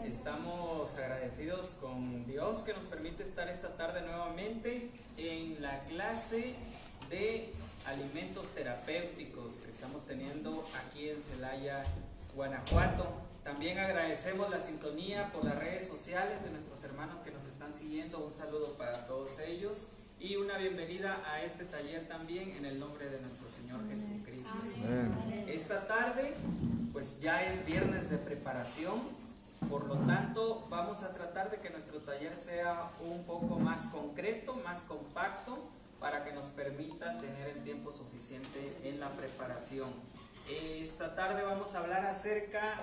Estamos agradecidos con Dios que nos permite estar esta tarde nuevamente en la clase de alimentos terapéuticos que estamos teniendo aquí en Celaya, Guanajuato. También agradecemos la sintonía por las redes sociales de nuestros hermanos que nos están siguiendo. Un saludo para todos ellos y una bienvenida a este taller también en el nombre de nuestro Señor Jesucristo. Amén. Esta tarde pues ya es viernes de preparación, por lo tanto vamos a tratar de que nuestro taller sea un poco más concreto, más compacto, para que nos permita tener el tiempo suficiente en la preparación. Esta tarde vamos a hablar acerca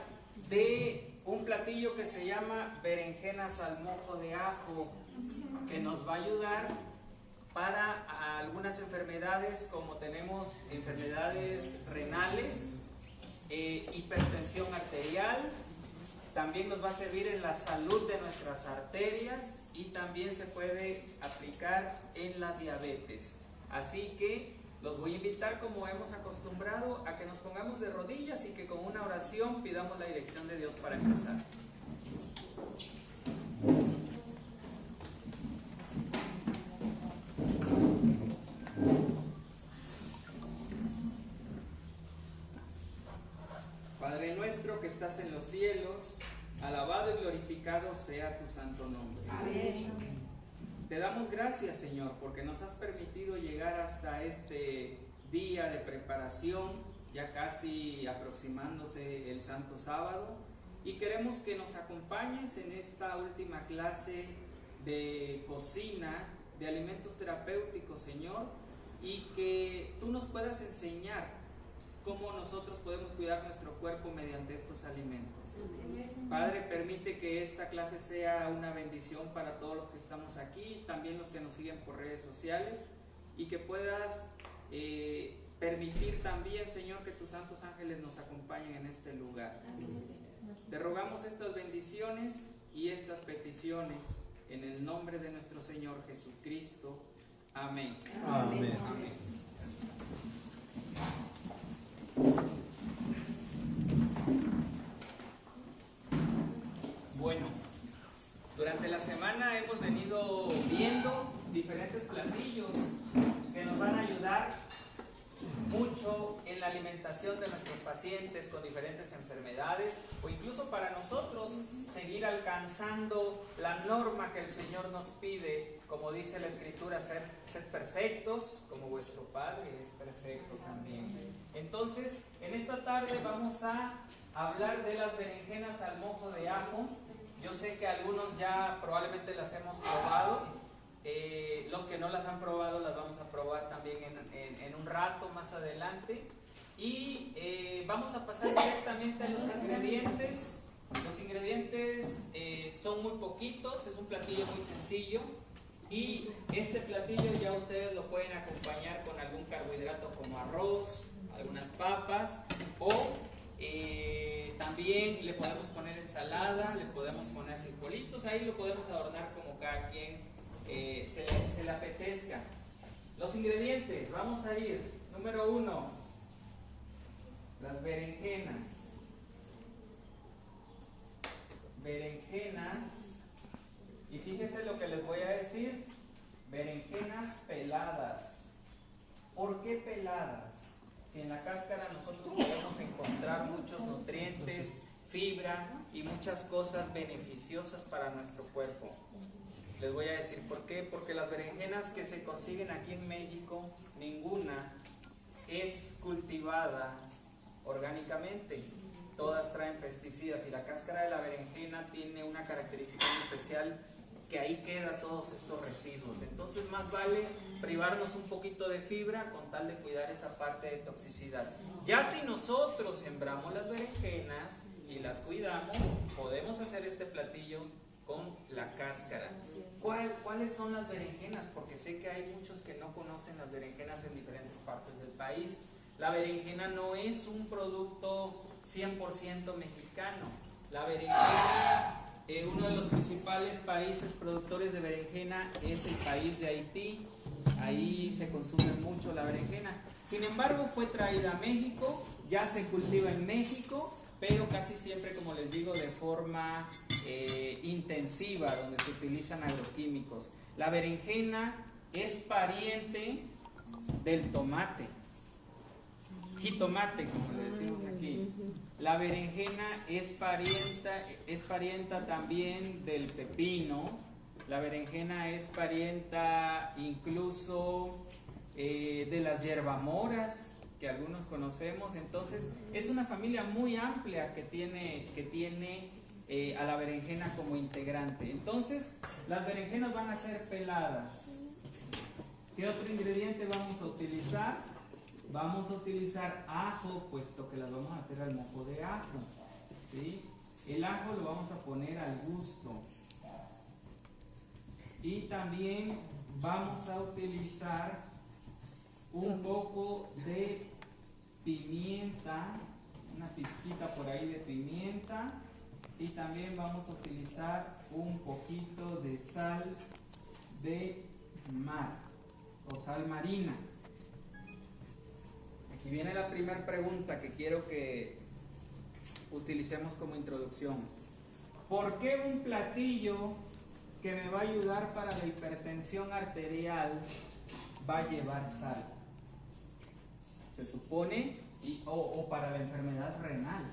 de un platillo que se llama berenjenas al mojo de ajo, que nos va a ayudar para algunas enfermedades, como tenemos enfermedades renales, hipertensión arterial. También nos va a servir en la salud de nuestras arterias y también se puede aplicar en la diabetes. Así que los voy a invitar, como hemos acostumbrado, a que nos pongamos de rodillas y que con una oración pidamos la dirección de Dios para empezar. Padre nuestro que estás en los cielos, alabado y glorificado sea tu santo nombre. Amén. Te damos gracias, Señor, porque nos has permitido llegar hasta este día de preparación, ya casi aproximándose el Santo Sábado, y queremos que nos acompañes en esta última clase de cocina, de alimentos terapéuticos, Señor, y que tú nos puedas enseñar cómo nosotros podemos cuidar nuestro cuerpo mediante estos alimentos. Padre, permite que esta clase sea una bendición para todos los que estamos aquí, también los que nos siguen por redes sociales, y que puedas permitir también, Señor, que tus santos ángeles nos acompañen en este lugar. Te rogamos estas bendiciones y estas peticiones en el nombre de nuestro Señor Jesucristo. Amén. Amén. Amén. Bueno, durante la semana hemos venido viendo diferentes platillos que nos van a ayudar mucho en la alimentación de nuestros pacientes con diferentes enfermedades, o incluso para nosotros seguir alcanzando la norma que el Señor nos pide, como dice la Escritura, ser perfectos como vuestro Padre es perfecto también. Entonces, en esta tarde vamos a hablar de las berenjenas al mojo de ajo. Yo sé que algunos ya probablemente las hemos probado. Los que no las han probado las vamos a probar también en un rato más adelante. Y vamos a pasar directamente a los ingredientes. Los ingredientes son muy poquitos, es un platillo muy sencillo. Y este platillo ya ustedes lo pueden acompañar con algún carbohidrato como arroz, algunas papas, o también le podemos poner ensalada, le podemos poner frijolitos, ahí lo podemos adornar como cada quien se le apetezca. Los ingredientes, vamos a ir. Número 1, las berenjenas. Berenjenas, y fíjense lo que les voy a decir, berenjenas peladas. ¿Por qué peladas? Si en la cáscara nosotros podemos encontrar muchos nutrientes, fibra y muchas cosas beneficiosas para nuestro cuerpo. Les voy a decir por qué. Porque las berenjenas que se consiguen aquí en México, ninguna es cultivada orgánicamente. Todas traen pesticidas y la cáscara de la berenjena tiene una característica muy especial, que ahí quedan todos estos residuos. Entonces más vale privarnos un poquito de fibra con tal de cuidar esa parte de toxicidad. Ya si nosotros sembramos las berenjenas y las cuidamos, podemos hacer este platillo con la cáscara. ¿Cuáles son las berenjenas? Porque sé que hay muchos que no conocen las berenjenas en diferentes partes del país. La berenjena no es un producto 100% mexicano. La berenjena, uno de los principales países productores de berenjena es el país de Haití. Ahí se consume mucho la berenjena. Sin embargo, fue traída a México, ya se cultiva en México, pero casi siempre, como les digo, de forma intensiva, donde se utilizan agroquímicos. La berenjena es pariente del tomate, jitomate, como le decimos aquí. La berenjena es parienta también del pepino. La berenjena es parienta incluso de las hierbamoras, que algunos conocemos. Entonces es una familia muy amplia que tiene a la berenjena como integrante. Entonces las berenjenas van a ser peladas. ¿Qué otro ingrediente vamos a utilizar? Vamos a utilizar ajo, puesto que las vamos a hacer al mojo de ajo, ¿sí? El ajo lo vamos a poner al gusto. Y también vamos a utilizar un poco de pimienta, una pizquita por ahí de pimienta, y también vamos a utilizar un poquito de sal de mar o sal marina. Aquí viene la primera pregunta que quiero que utilicemos como introducción. ¿Por qué un platillo que me va a ayudar para la hipertensión arterial va a llevar sal? Se supone, o para la enfermedad renal.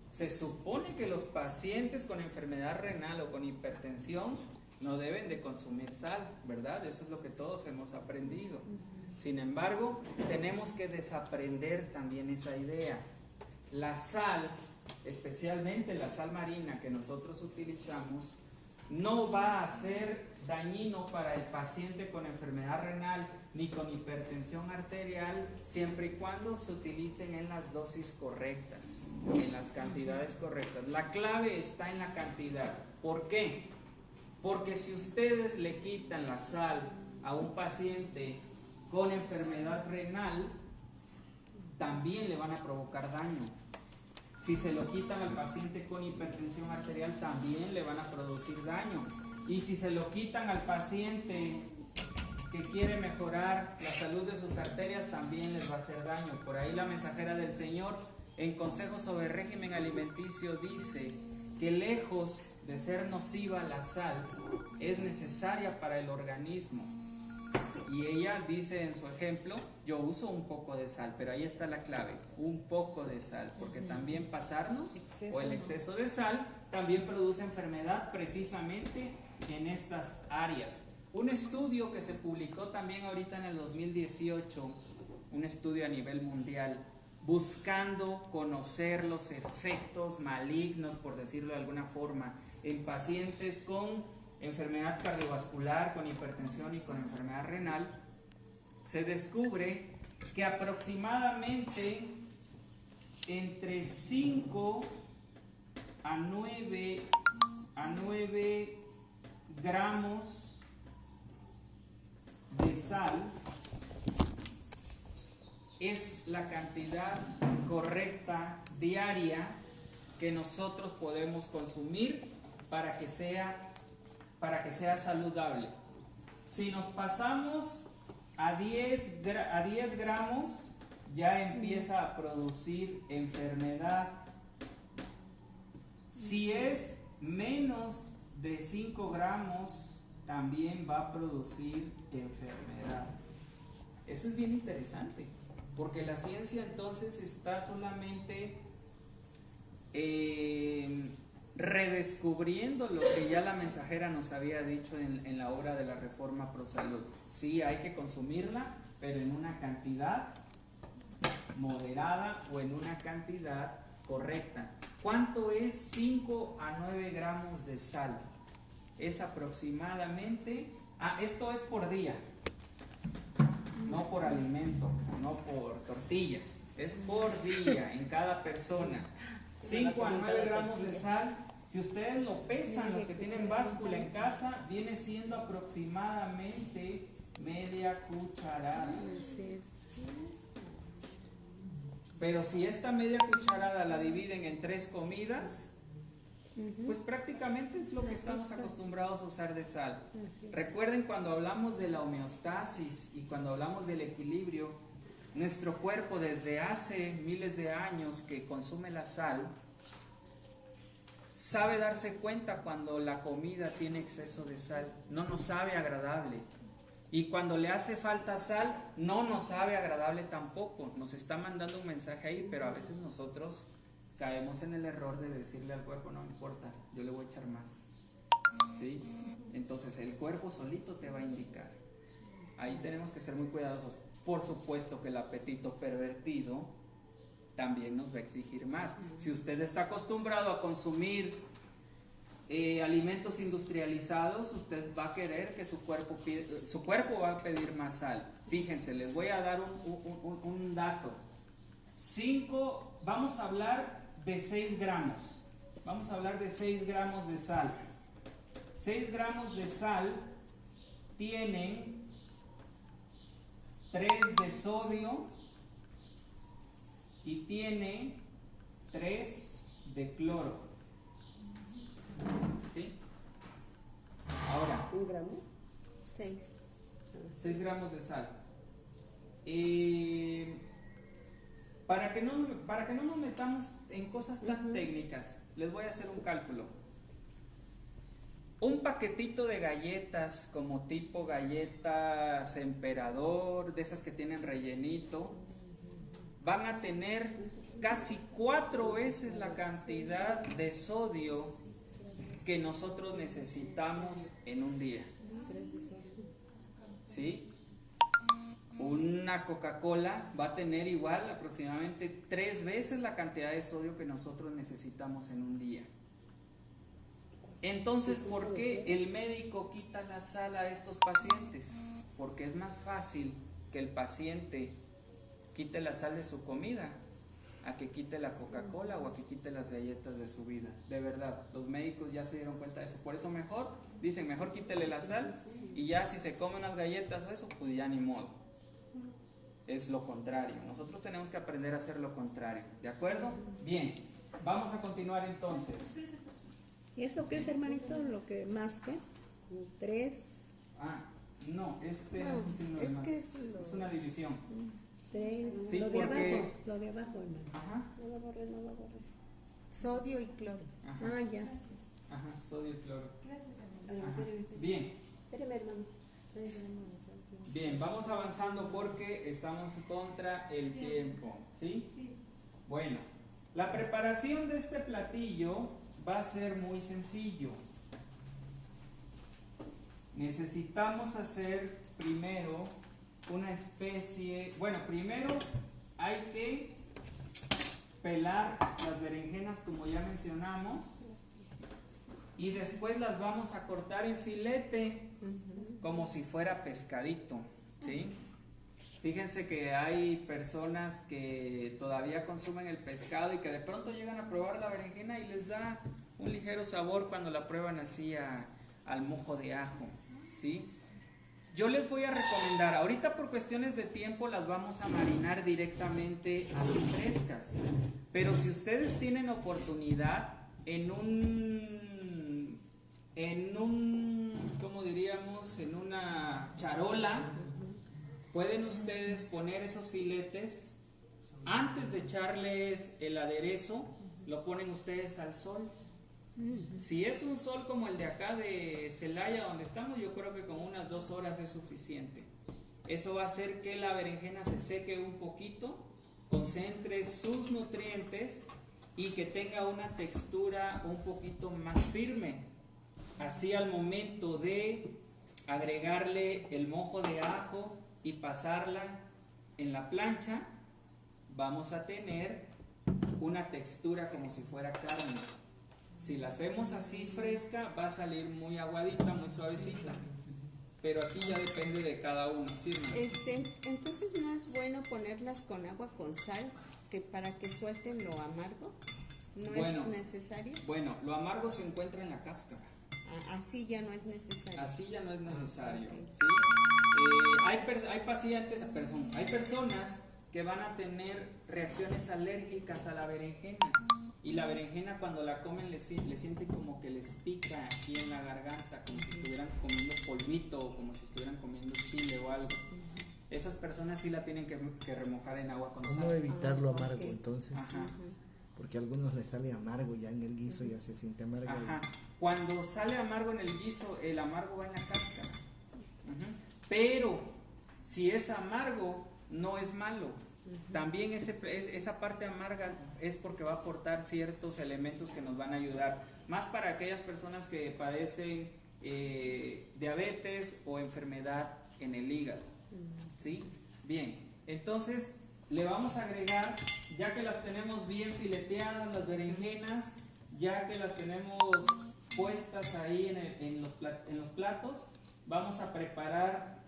Se supone que los pacientes con enfermedad renal o con hipertensión no deben de consumir sal, ¿verdad? Eso es lo que todos hemos aprendido. Sin embargo, tenemos que desaprender también esa idea. La sal, especialmente la sal marina que nosotros utilizamos, no va a ser dañino para el paciente con enfermedad renal ni con hipertensión arterial, siempre y cuando se utilicen en las dosis correctas, en las cantidades correctas. La clave está en la cantidad. ¿Por qué? Porque si ustedes le quitan la sal a un paciente con enfermedad renal, también le van a provocar daño. Si se lo quitan al paciente con hipertensión arterial, también le van a producir daño. Y si se lo quitan al paciente que quiere mejorar la salud de sus arterias, también les va a hacer daño. Por ahí la mensajera del Señor, en Consejos sobre Régimen Alimenticio, dice que lejos de ser nociva la sal, es necesaria para el organismo. Y ella dice en su ejemplo, yo uso un poco de sal, pero ahí está la clave, un poco de sal, porque también pasarnos o el exceso de sal también produce enfermedad precisamente en estas áreas. Un estudio que se publicó también ahorita en el 2018, un estudio a nivel mundial, buscando conocer los efectos malignos, por decirlo de alguna forma, en pacientes con enfermedad cardiovascular, con hipertensión y con enfermedad renal, se descubre que aproximadamente entre 5 a 9 gramos de sal es la cantidad correcta diaria que nosotros podemos consumir para que sea saludable. Si nos pasamos a 10 gramos, ya empieza a producir enfermedad. Si es menos de 5 gramos, también va a producir enfermedad. Eso es bien interesante, porque la ciencia entonces está solamente redescubriendo lo que ya la mensajera nos había dicho en la obra de la Reforma Pro Salud. Sí, hay que consumirla, pero en una cantidad moderada o en una cantidad correcta. ¿Cuánto es 5 a 9 gramos de sal? Es aproximadamente, esto es por día, no por alimento, no por tortilla, es por día en cada persona. 5 a 9 gramos de sal, si ustedes lo pesan, los que tienen báscula en casa, viene siendo aproximadamente media cucharada. Pero si esta media cucharada la dividen en 3 comidas, pues prácticamente es lo que estamos acostumbrados a usar de sal. Recuerden, cuando hablamos de la homeostasis y cuando hablamos del equilibrio, nuestro cuerpo desde hace miles de años que consume la sal, sabe darse cuenta cuando la comida tiene exceso de sal, no nos sabe agradable. Y cuando le hace falta sal, no nos sabe agradable tampoco. Nos está mandando un mensaje ahí, pero a veces nosotros caemos en el error de decirle al cuerpo, no me importa, yo le voy a echar más. ¿Sí? Entonces el cuerpo solito te va a indicar. Ahí tenemos que ser muy cuidadosos. Por supuesto que el apetito pervertido también nos va a exigir más. Si usted está acostumbrado a consumir alimentos industrializados, usted va a querer que su cuerpo va a pedir más sal. Fíjense, les voy a dar un dato. Vamos a hablar de 6 gramos. Vamos a hablar de 6 gramos de sal. 6 gramos de sal tienen 3 de sodio y tienen 3 de cloro. ¿Sí? Ahora, ¿1 gramo? 6. 6 gramos de sal. Para que no nos metamos en cosas tan técnicas, les voy a hacer un cálculo. Un paquetito de galletas, como tipo galletas emperador, de esas que tienen rellenito, van a tener casi 4 veces la cantidad de sodio que nosotros necesitamos en un día. ¿Sí? Una Coca-Cola va a tener igual aproximadamente 3 veces la cantidad de sodio que nosotros necesitamos en un día. Entonces, ¿por qué el médico quita la sal a estos pacientes? Porque es más fácil que el paciente quite la sal de su comida a que quite la Coca-Cola o a que quite las galletas de su vida. De verdad, los médicos ya se dieron cuenta de eso. Por eso dicen, mejor quítele la sal y ya si se comen unas galletas o eso, pues ya ni modo. Es lo contrario. Nosotros tenemos que aprender a hacer lo contrario. ¿De acuerdo? Bien, vamos a continuar entonces. ¿Y eso qué es, hermanito? Lo que más que 3. No, no sé si no es más. que es una división. 3. Sí, lo de porque... abajo, hermano. Ajá. No lo borré. Sodio y cloro. Ajá. Ya. Ajá, sodio y cloro. Ajá. Bien. Espérame, hermano. Bien, vamos avanzando porque estamos contra el tiempo, ¿sí? Sí. Bueno, la preparación de este platillo va a ser muy sencillo. Necesitamos hacer primero una especie, primero hay que pelar las berenjenas como ya mencionamos y después las vamos a cortar en filete como si fuera pescadito, ¿sí? Fíjense que hay personas que todavía consumen el pescado y que de pronto llegan a probar la berenjena y les da un ligero sabor cuando la prueban así al mojo de ajo, ¿sí? Yo les voy a recomendar, ahorita por cuestiones de tiempo las vamos a marinar directamente así frescas, pero si ustedes tienen oportunidad en ¿cómo diríamos? En una charola, pueden ustedes poner esos filetes, antes de echarles el aderezo, lo ponen ustedes al sol. Si es un sol como el de acá de Celaya donde estamos, yo creo que con unas 2 horas es suficiente. Eso va a hacer que la berenjena se seque un poquito, concentre sus nutrientes y que tenga una textura un poquito más firme. Así al momento de agregarle el mojo de ajo y pasarla en la plancha, vamos a tener una textura como si fuera carne. Si la hacemos así fresca, va a salir muy aguadita, muy suavecita. Pero aquí ya depende de cada uno, ¿sí? Entonces no es bueno ponerlas con agua con sal, que para que suelten lo amargo. ¿No es necesario? Bueno, lo amargo se encuentra en la cáscara. Así ya no es necesario. Así ya no es necesario, Okay. ¿sí? Hay personas que van a tener reacciones alérgicas a la berenjena. Y la berenjena cuando la comen le siente como que les pica aquí en la garganta, como si estuvieran comiendo polvito o como si estuvieran comiendo chile o algo. esas personas sí la tienen que remojar en agua con ¿Cómo sal. evitarlo Ah, amargo ok. entonces? Ajá. Porque a algunos les sale amargo ya en el guiso, ya se siente amargo. Ajá. Cuando sale amargo en el guiso, el amargo va en la cáscara. Ujú. Pero si es amargo, no es malo. También esa parte amarga es porque va a aportar ciertos elementos que nos van a ayudar. Más para aquellas personas que padecen diabetes o enfermedad en el hígado. ¿Sí? Bien, entonces le vamos a agregar, ya que las tenemos bien fileteadas, las berenjenas, ya que las tenemos puestas ahí en los platos, vamos a preparar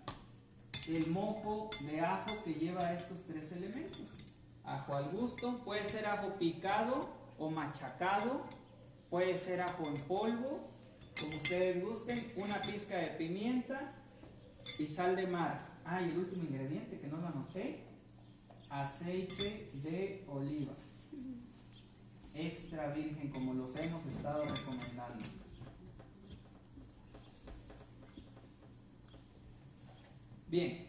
el mojo de ajo que lleva estos 3 elementos. Ajo al gusto, puede ser ajo picado o machacado, puede ser ajo en polvo, como ustedes gusten, una pizca de pimienta y sal de mar. Ah, y el último ingrediente que no lo anoté, aceite de oliva extra virgen, como los hemos estado recomendando. Bien,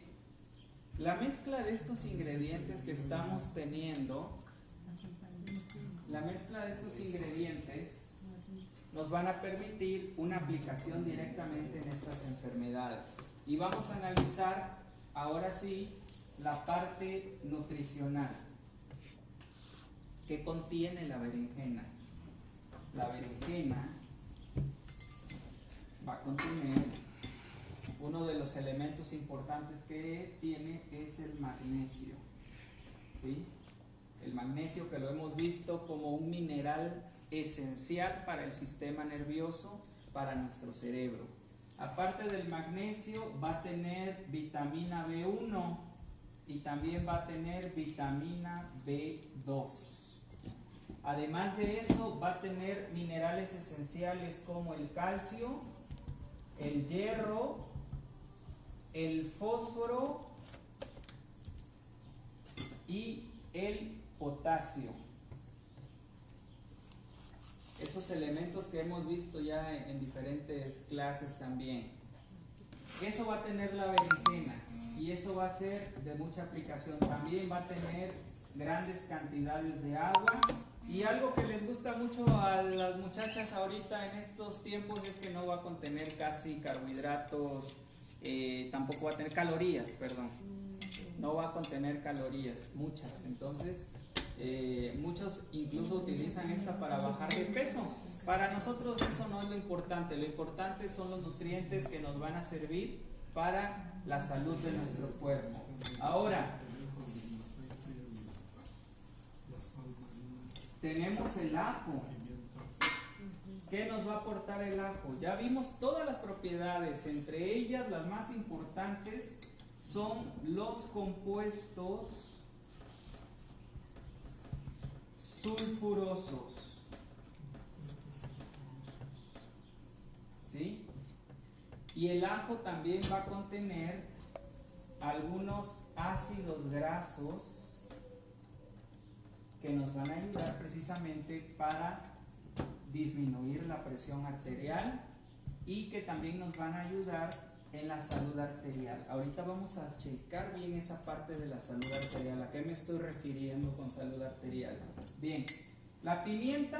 la mezcla de estos ingredientes que estamos teniendo, nos van a permitir una aplicación directamente en estas enfermedades. Y vamos a analizar ahora sí la parte nutricional. ¿Qué contiene la berenjena? La berenjena va a contener, uno de los elementos importantes que tiene es el magnesio. ¿Sí? El magnesio, que lo hemos visto como un mineral esencial para el sistema nervioso, para nuestro cerebro. Aparte del magnesio, va a tener vitamina B1 y también va a tener vitamina B2. Además de eso, va a tener minerales esenciales como el calcio, el hierro, el fósforo y el potasio. Esos elementos que hemos visto ya en diferentes clases también. Eso va a tener la berenjena y eso va a ser de mucha aplicación. También va a tener grandes cantidades de agua. Y algo que les gusta mucho a las muchachas ahorita en estos tiempos es que no va a contener casi carbohidratos, tampoco va a tener calorías, perdón. No va a contener calorías, muchas. Entonces, muchos incluso utilizan esta para bajar de peso. Para nosotros eso no es lo importante son los nutrientes que nos van a servir para la salud de nuestro cuerpo. Ahora, tenemos el ajo. ¿Qué nos va a aportar el ajo? Ya vimos todas las propiedades, entre ellas las más importantes son los compuestos sulfurosos. ¿Sí? Y el ajo también va a contener algunos ácidos grasos que nos van a ayudar precisamente para disminuir la presión arterial y que también nos van a ayudar en la salud arterial. Ahorita vamos a checar bien esa parte de la salud arterial. ¿A qué me estoy refiriendo con salud arterial? Bien, la pimienta,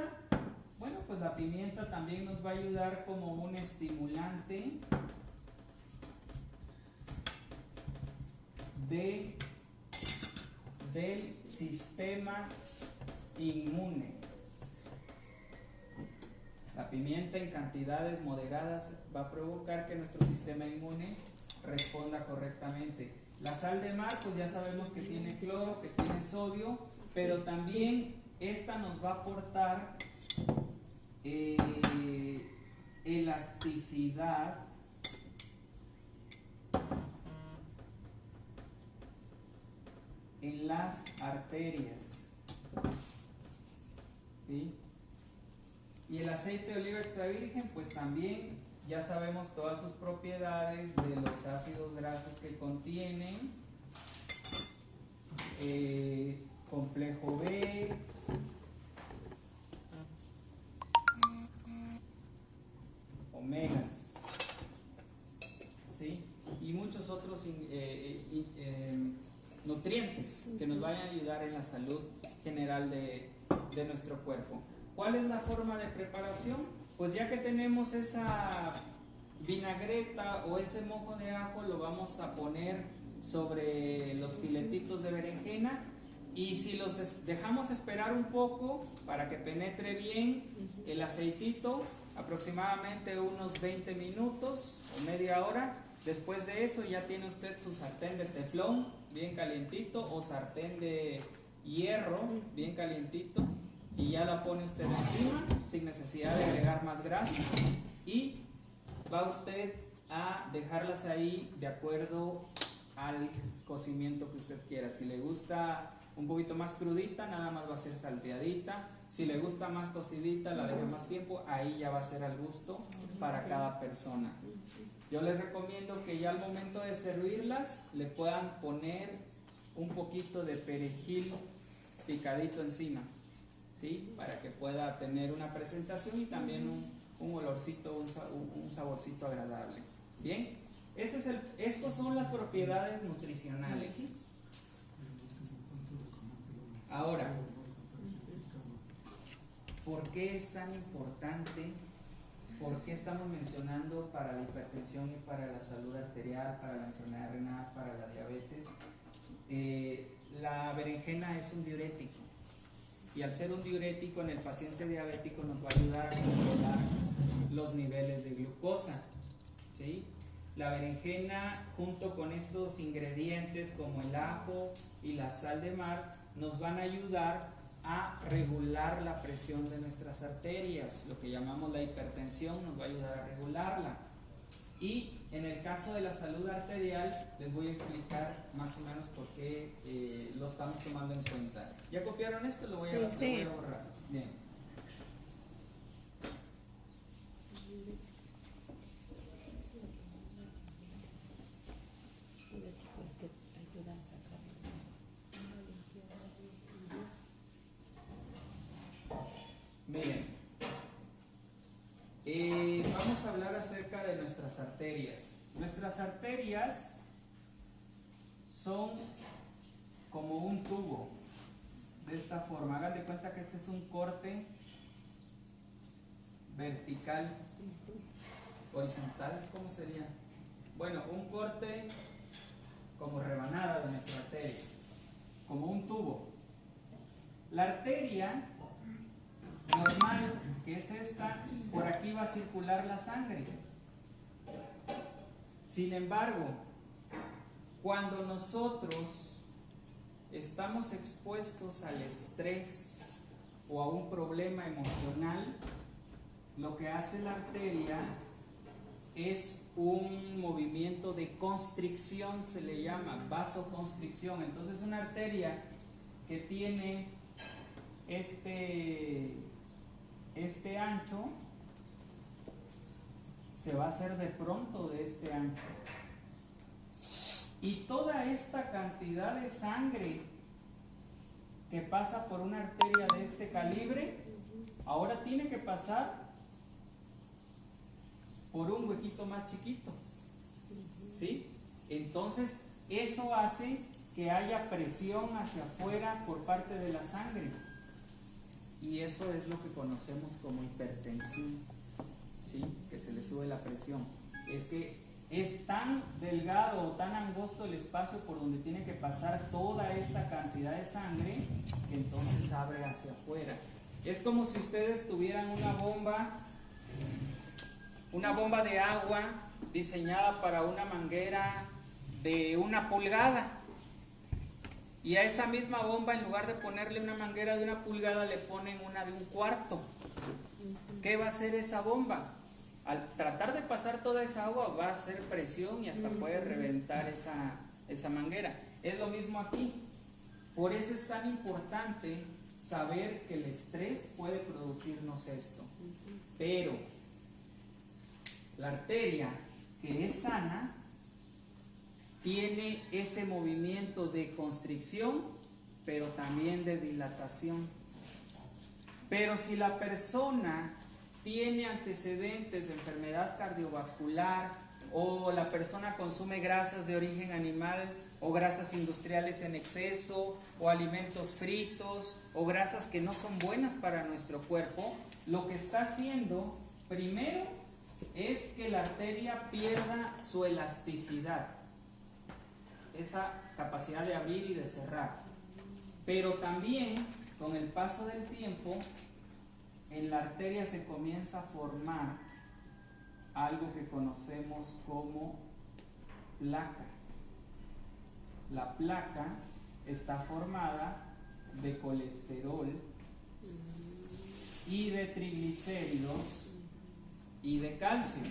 bueno, pues la pimienta también nos va a ayudar como un estimulante del sistema inmune. La pimienta en cantidades moderadas va a provocar que nuestro sistema inmune responda correctamente. La sal de mar, pues ya sabemos que tiene cloro, que tiene sodio, pero también esta nos va a aportar elasticidad en las arterias. ¿Sí? Y el aceite de oliva extra virgen, pues también ya sabemos todas sus propiedades de los ácidos grasos que contienen, complejo B, omegas, ¿sí? Y muchos muchos otros nutrientes que nos vayan a ayudar en la salud general de nuestro cuerpo. ¿Cuál es la forma de preparación? Pues ya que tenemos esa vinagreta o ese mojo de ajo, lo vamos a poner sobre los filetitos de berenjena, y si los dejamos esperar un poco para que penetre bien el aceitito, aproximadamente unos 20 minutos o media hora. Después de eso ya tiene usted su sartén de teflón bien calientito o sartén de hierro bien calientito, y ya la pone usted encima sin necesidad de agregar más grasa, y va usted a dejarlas ahí de acuerdo al cocimiento que usted quiera. Si le gusta un poquito más crudita, nada más va a ser salteadita. Si le gusta más cocidita, la deja más tiempo. Ahí ya va a ser al gusto para cada persona. Yo les recomiendo que ya al momento de servirlas le puedan poner un poquito de perejil picadito encima, ¿sí? Para que pueda tener una presentación y también un olorcito, un saborcito agradable. Bien, estos son las propiedades nutricionales. Ahora, ¿por qué es tan importante? ¿Por qué estamos mencionando para la hipertensión y para la salud arterial, para la enfermedad renal, para la diabetes? La berenjena es un diurético, y al ser un diurético en el paciente diabético nos va a ayudar a controlar los niveles de glucosa, ¿sí? La berenjena, junto con estos ingredientes como el ajo y la sal de mar, nos van a ayudar a regular la presión de nuestras arterias. Lo que llamamos la hipertensión nos va a ayudar a regularla. Y en el caso de la salud arterial les voy a explicar más o menos por qué lo estamos tomando en cuenta. ¿Ya copiaron esto? Lo voy a borrar. Bien. Miren, vamos a hablar acerca de nuestras arterias. Nuestras arterias son como un tubo, de esta forma. Hagan de cuenta que este es un corte vertical, horizontal, ¿cómo sería? Bueno, un corte como rebanada de nuestra arteria, como un tubo. La arteria normal, que es esta, por aquí va a circular la sangre. Sin embargo, cuando nosotros estamos expuestos al estrés o a un problema emocional, lo que hace la arteria es un movimiento de constricción, se le llama vasoconstricción. Entonces una arteria que tiene este ancho se va a hacer de pronto de este ancho, y toda esta cantidad de sangre que pasa por una arteria de este calibre ahora tiene que pasar por un huequito más chiquito, ¿sí? Entonces eso hace que haya presión hacia afuera por parte de la sangre, y eso es lo que conocemos como hipertensión, ¿sí? Que se le sube la presión. Es que es tan delgado o tan angosto el espacio por donde tiene que pasar toda esta cantidad de sangre, que entonces abre hacia afuera. Es como si ustedes tuvieran una bomba de agua diseñada para una manguera de 1 pulgada, y a esa misma bomba, en lugar de ponerle una manguera de 1 pulgada, le ponen una de 1/4. ¿Qué va a hacer esa bomba? Al tratar de pasar toda esa agua, va a hacer presión y hasta puede reventar esa manguera. Es lo mismo aquí. Por eso es tan importante saber que el estrés puede producirnos esto. Pero la arteria que es sana tiene ese movimiento de constricción, pero también de dilatación. Pero si la persona tiene antecedentes de enfermedad cardiovascular o la persona consume grasas de origen animal o grasas industriales en exceso o alimentos fritos o grasas que no son buenas para nuestro cuerpo, lo que está haciendo primero es que la arteria pierda su elasticidad, esa capacidad de abrir y de cerrar. Pero también con el paso del tiempo en la arteria se comienza a formar algo que conocemos como placa. La placa está formada de colesterol y de triglicéridos y de calcio.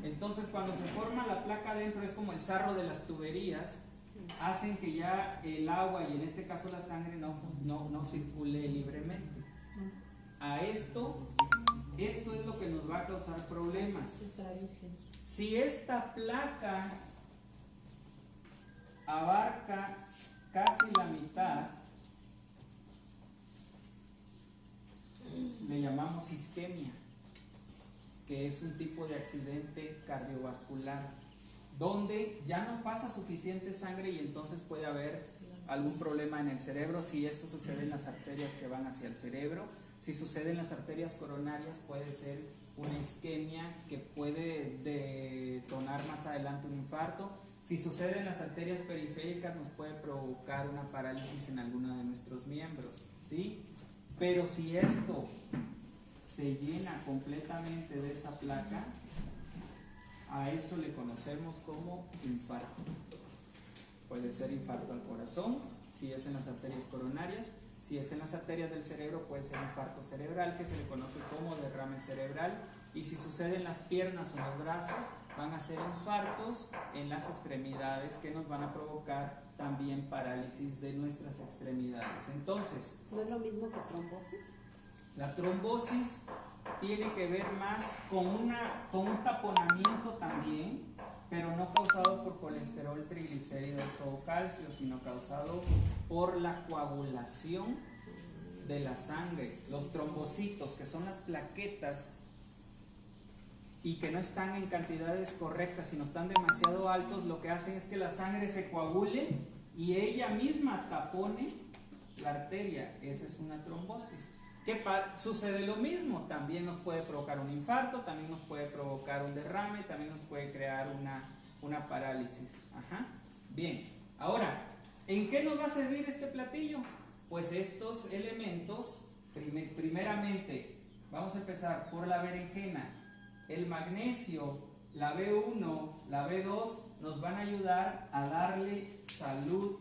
Entonces cuando se forma la placa adentro es como el sarro de las tuberías, hacen que ya el agua y en este caso la sangre no circule libremente. A esto es lo que nos va a causar problemas. Si esta placa abarca casi la mitad, le llamamos isquemia, que es un tipo de accidente cardiovascular, donde ya no pasa suficiente sangre y entonces puede haber algún problema en el cerebro. Si esto sucede en las arterias que van hacia el cerebro, si sucede en las arterias coronarias, puede ser una isquemia que puede detonar más adelante un infarto. Si sucede en las arterias periféricas, nos puede provocar una parálisis en alguno de nuestros miembros, ¿sí? Pero si esto se llena completamente de esa placa, a eso le conocemos como infarto. Puede ser infarto al corazón, si es en las arterias coronarias. Si es en las arterias del cerebro, puede ser infarto cerebral, que se le conoce como derrame cerebral. Y si sucede en las piernas o en los brazos, van a ser infartos en las extremidades que nos van a provocar también parálisis de nuestras extremidades. Entonces, ¿no es lo mismo que trombosis? La trombosis tiene que ver más con un taponamiento también, pero no causado por colesterol, triglicéridos o calcio, sino causado por la coagulación de la sangre. Los trombocitos, que son las plaquetas y que no están en cantidades correctas, sino están demasiado altos, lo que hacen es que la sangre se coagule y ella misma tapone la arteria. Esa es una trombosis. ¿Qué sucede? Lo mismo, también nos puede provocar un infarto, también nos puede provocar un derrame, también nos puede crear una parálisis. Ajá. Bien, ahora, ¿en qué nos va a servir este platillo? Pues estos elementos, primeramente, vamos a empezar por la berenjena. El magnesio, la B1, la B2 nos van a ayudar a darle salud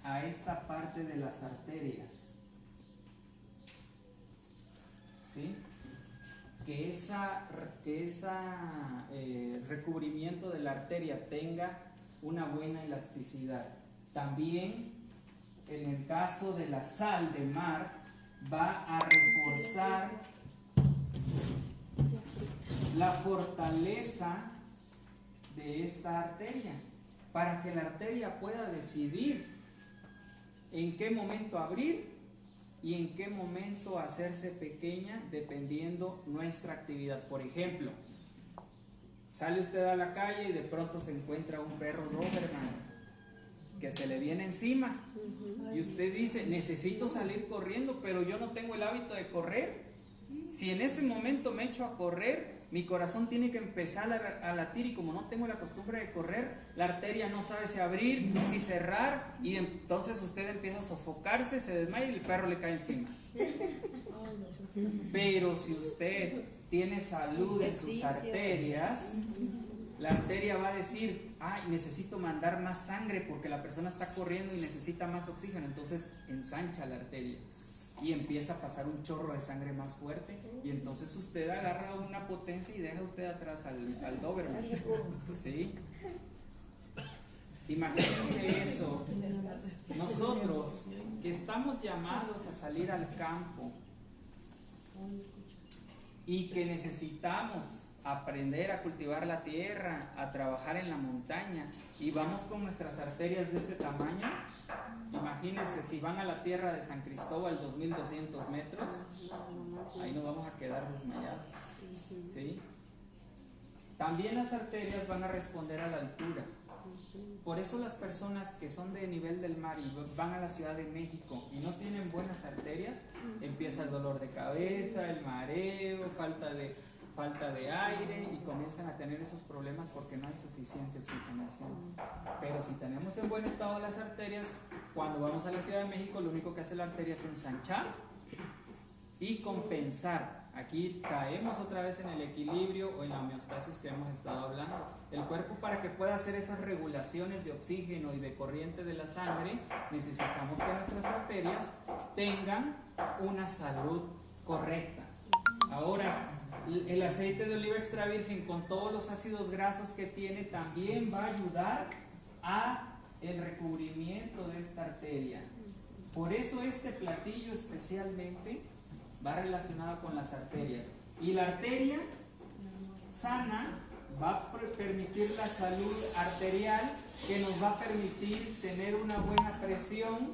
a esta parte de las arterias. ¿Sí? Que recubrimiento de la arteria tenga una buena elasticidad. También, en el caso de la sal de mar, va a reforzar la fortaleza de esta arteria, para que la arteria pueda decidir en qué momento abrir y en qué momento hacerse pequeña dependiendo nuestra actividad. Por ejemplo, sale usted a la calle y de pronto se encuentra un perro Doberman que se le viene encima y usted dice, necesito salir corriendo, pero yo no tengo el hábito de correr. Si en ese momento me echo a correr, mi corazón tiene que empezar a latir y como no tengo la costumbre de correr, la arteria no sabe si abrir, si cerrar y entonces usted empieza a sofocarse, se desmaya y el perro le cae encima. Pero si usted tiene salud en sus arterias, la arteria va a decir, ay, necesito mandar más sangre porque la persona está corriendo y necesita más oxígeno, entonces ensancha la arteria y empieza a pasar un chorro de sangre más fuerte y entonces usted agarra una potencia y deja usted atrás al Doberman. ¿Sí? Imagínense eso. Nosotros que estamos llamados a salir al campo y que necesitamos aprender a cultivar la tierra, a trabajar en la montaña y vamos con nuestras arterias de este tamaño. Imagínense, si van a la tierra de San Cristóbal 2200 metros, ahí nos vamos a quedar desmayados. ¿Sí? También las arterias van a responder a la altura. Por eso las personas que son de nivel del mar y van a la Ciudad de México y no tienen buenas arterias, empieza el dolor de cabeza, el mareo, falta de aire y comienzan a tener esos problemas porque no hay suficiente oxigenación. Pero si tenemos en buen estado las arterias, cuando vamos a la Ciudad de México, lo único que hace la arteria es ensanchar y compensar. Aquí caemos otra vez en el equilibrio o en la homeostasis que hemos estado hablando. El cuerpo, para que pueda hacer esas regulaciones de oxígeno y de corriente de la sangre, necesitamos que nuestras arterias tengan una salud correcta. Ahora, el aceite de oliva extra virgen con todos los ácidos grasos que tiene también va a ayudar a el recubrimiento de esta arteria. Por eso este platillo especialmente va relacionado con las arterias. Y la arteria sana va a permitir la salud arterial, que nos va a permitir tener una buena presión,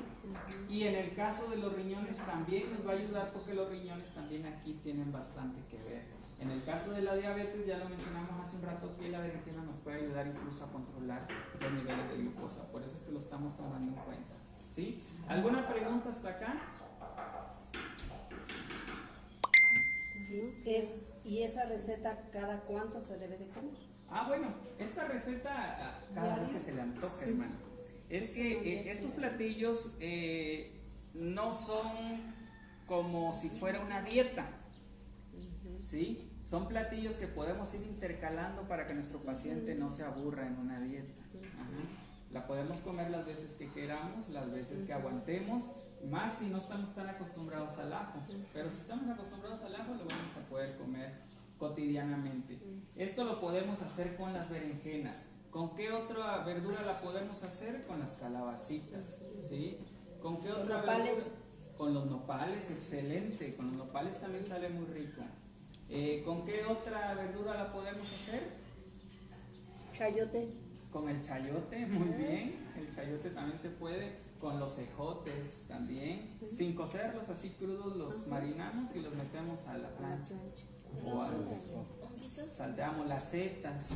y en el caso de los riñones también nos va a ayudar, porque los riñones también aquí tienen bastante que ver. En el caso de la diabetes, ya lo mencionamos hace un rato, que la berenjena nos puede ayudar incluso a controlar los niveles de glucosa. Por eso es que lo estamos tomando en cuenta. ¿Sí? ¿Alguna pregunta hasta acá? ¿Y esa receta cada cuánto se debe de comer? Bueno, esta receta cada vez que se le antoja, hermano. Es que estos platillos no son como si fuera una dieta, ¿sí? Son platillos que podemos ir intercalando para que nuestro paciente no se aburra en una dieta. La podemos comer las veces que queramos, las veces que aguantemos, más si no estamos tan acostumbrados al ajo. Pero si estamos acostumbrados al ajo, lo vamos a poder comer cotidianamente. Esto lo podemos hacer con las berenjenas. ¿Con qué otra verdura la podemos hacer? Con las calabacitas, ¿sí? ¿Con qué otra verdura? Con los nopales, excelente. Con los nopales también sale muy rico. ¿Con qué otra verdura la podemos hacer? Chayote. Con el chayote, muy bien. El chayote también se puede. Con los ejotes también. Sin cocerlos, así crudos, los marinamos y los metemos a la plancha. O salteamos las setas.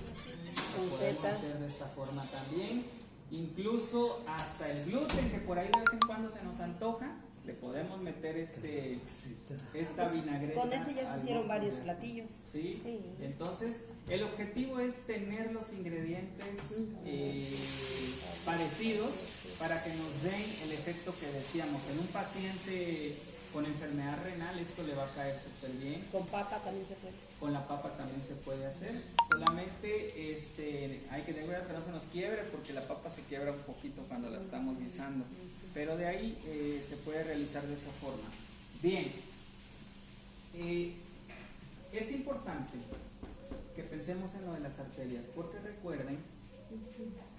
Lo podemos hacer de esta forma también. Incluso hasta el gluten, que por ahí de vez en cuando se nos antoja, le podemos meter esta vinagreta. Con ese ya se hicieron varios platillos. ¿Sí? Sí. Entonces, el objetivo es tener los ingredientes parecidos para que nos den el efecto que decíamos. En un paciente con enfermedad renal esto le va a caer súper bien. Con papa también se puede. Con la papa también se puede hacer. Solamente hay que tener cuidado que no se nos quiebre, porque la papa se quiebra un poquito cuando la estamos guisando. Pero de ahí se puede realizar de esa forma. Bien. Es importante que pensemos en lo de las arterias, porque recuerden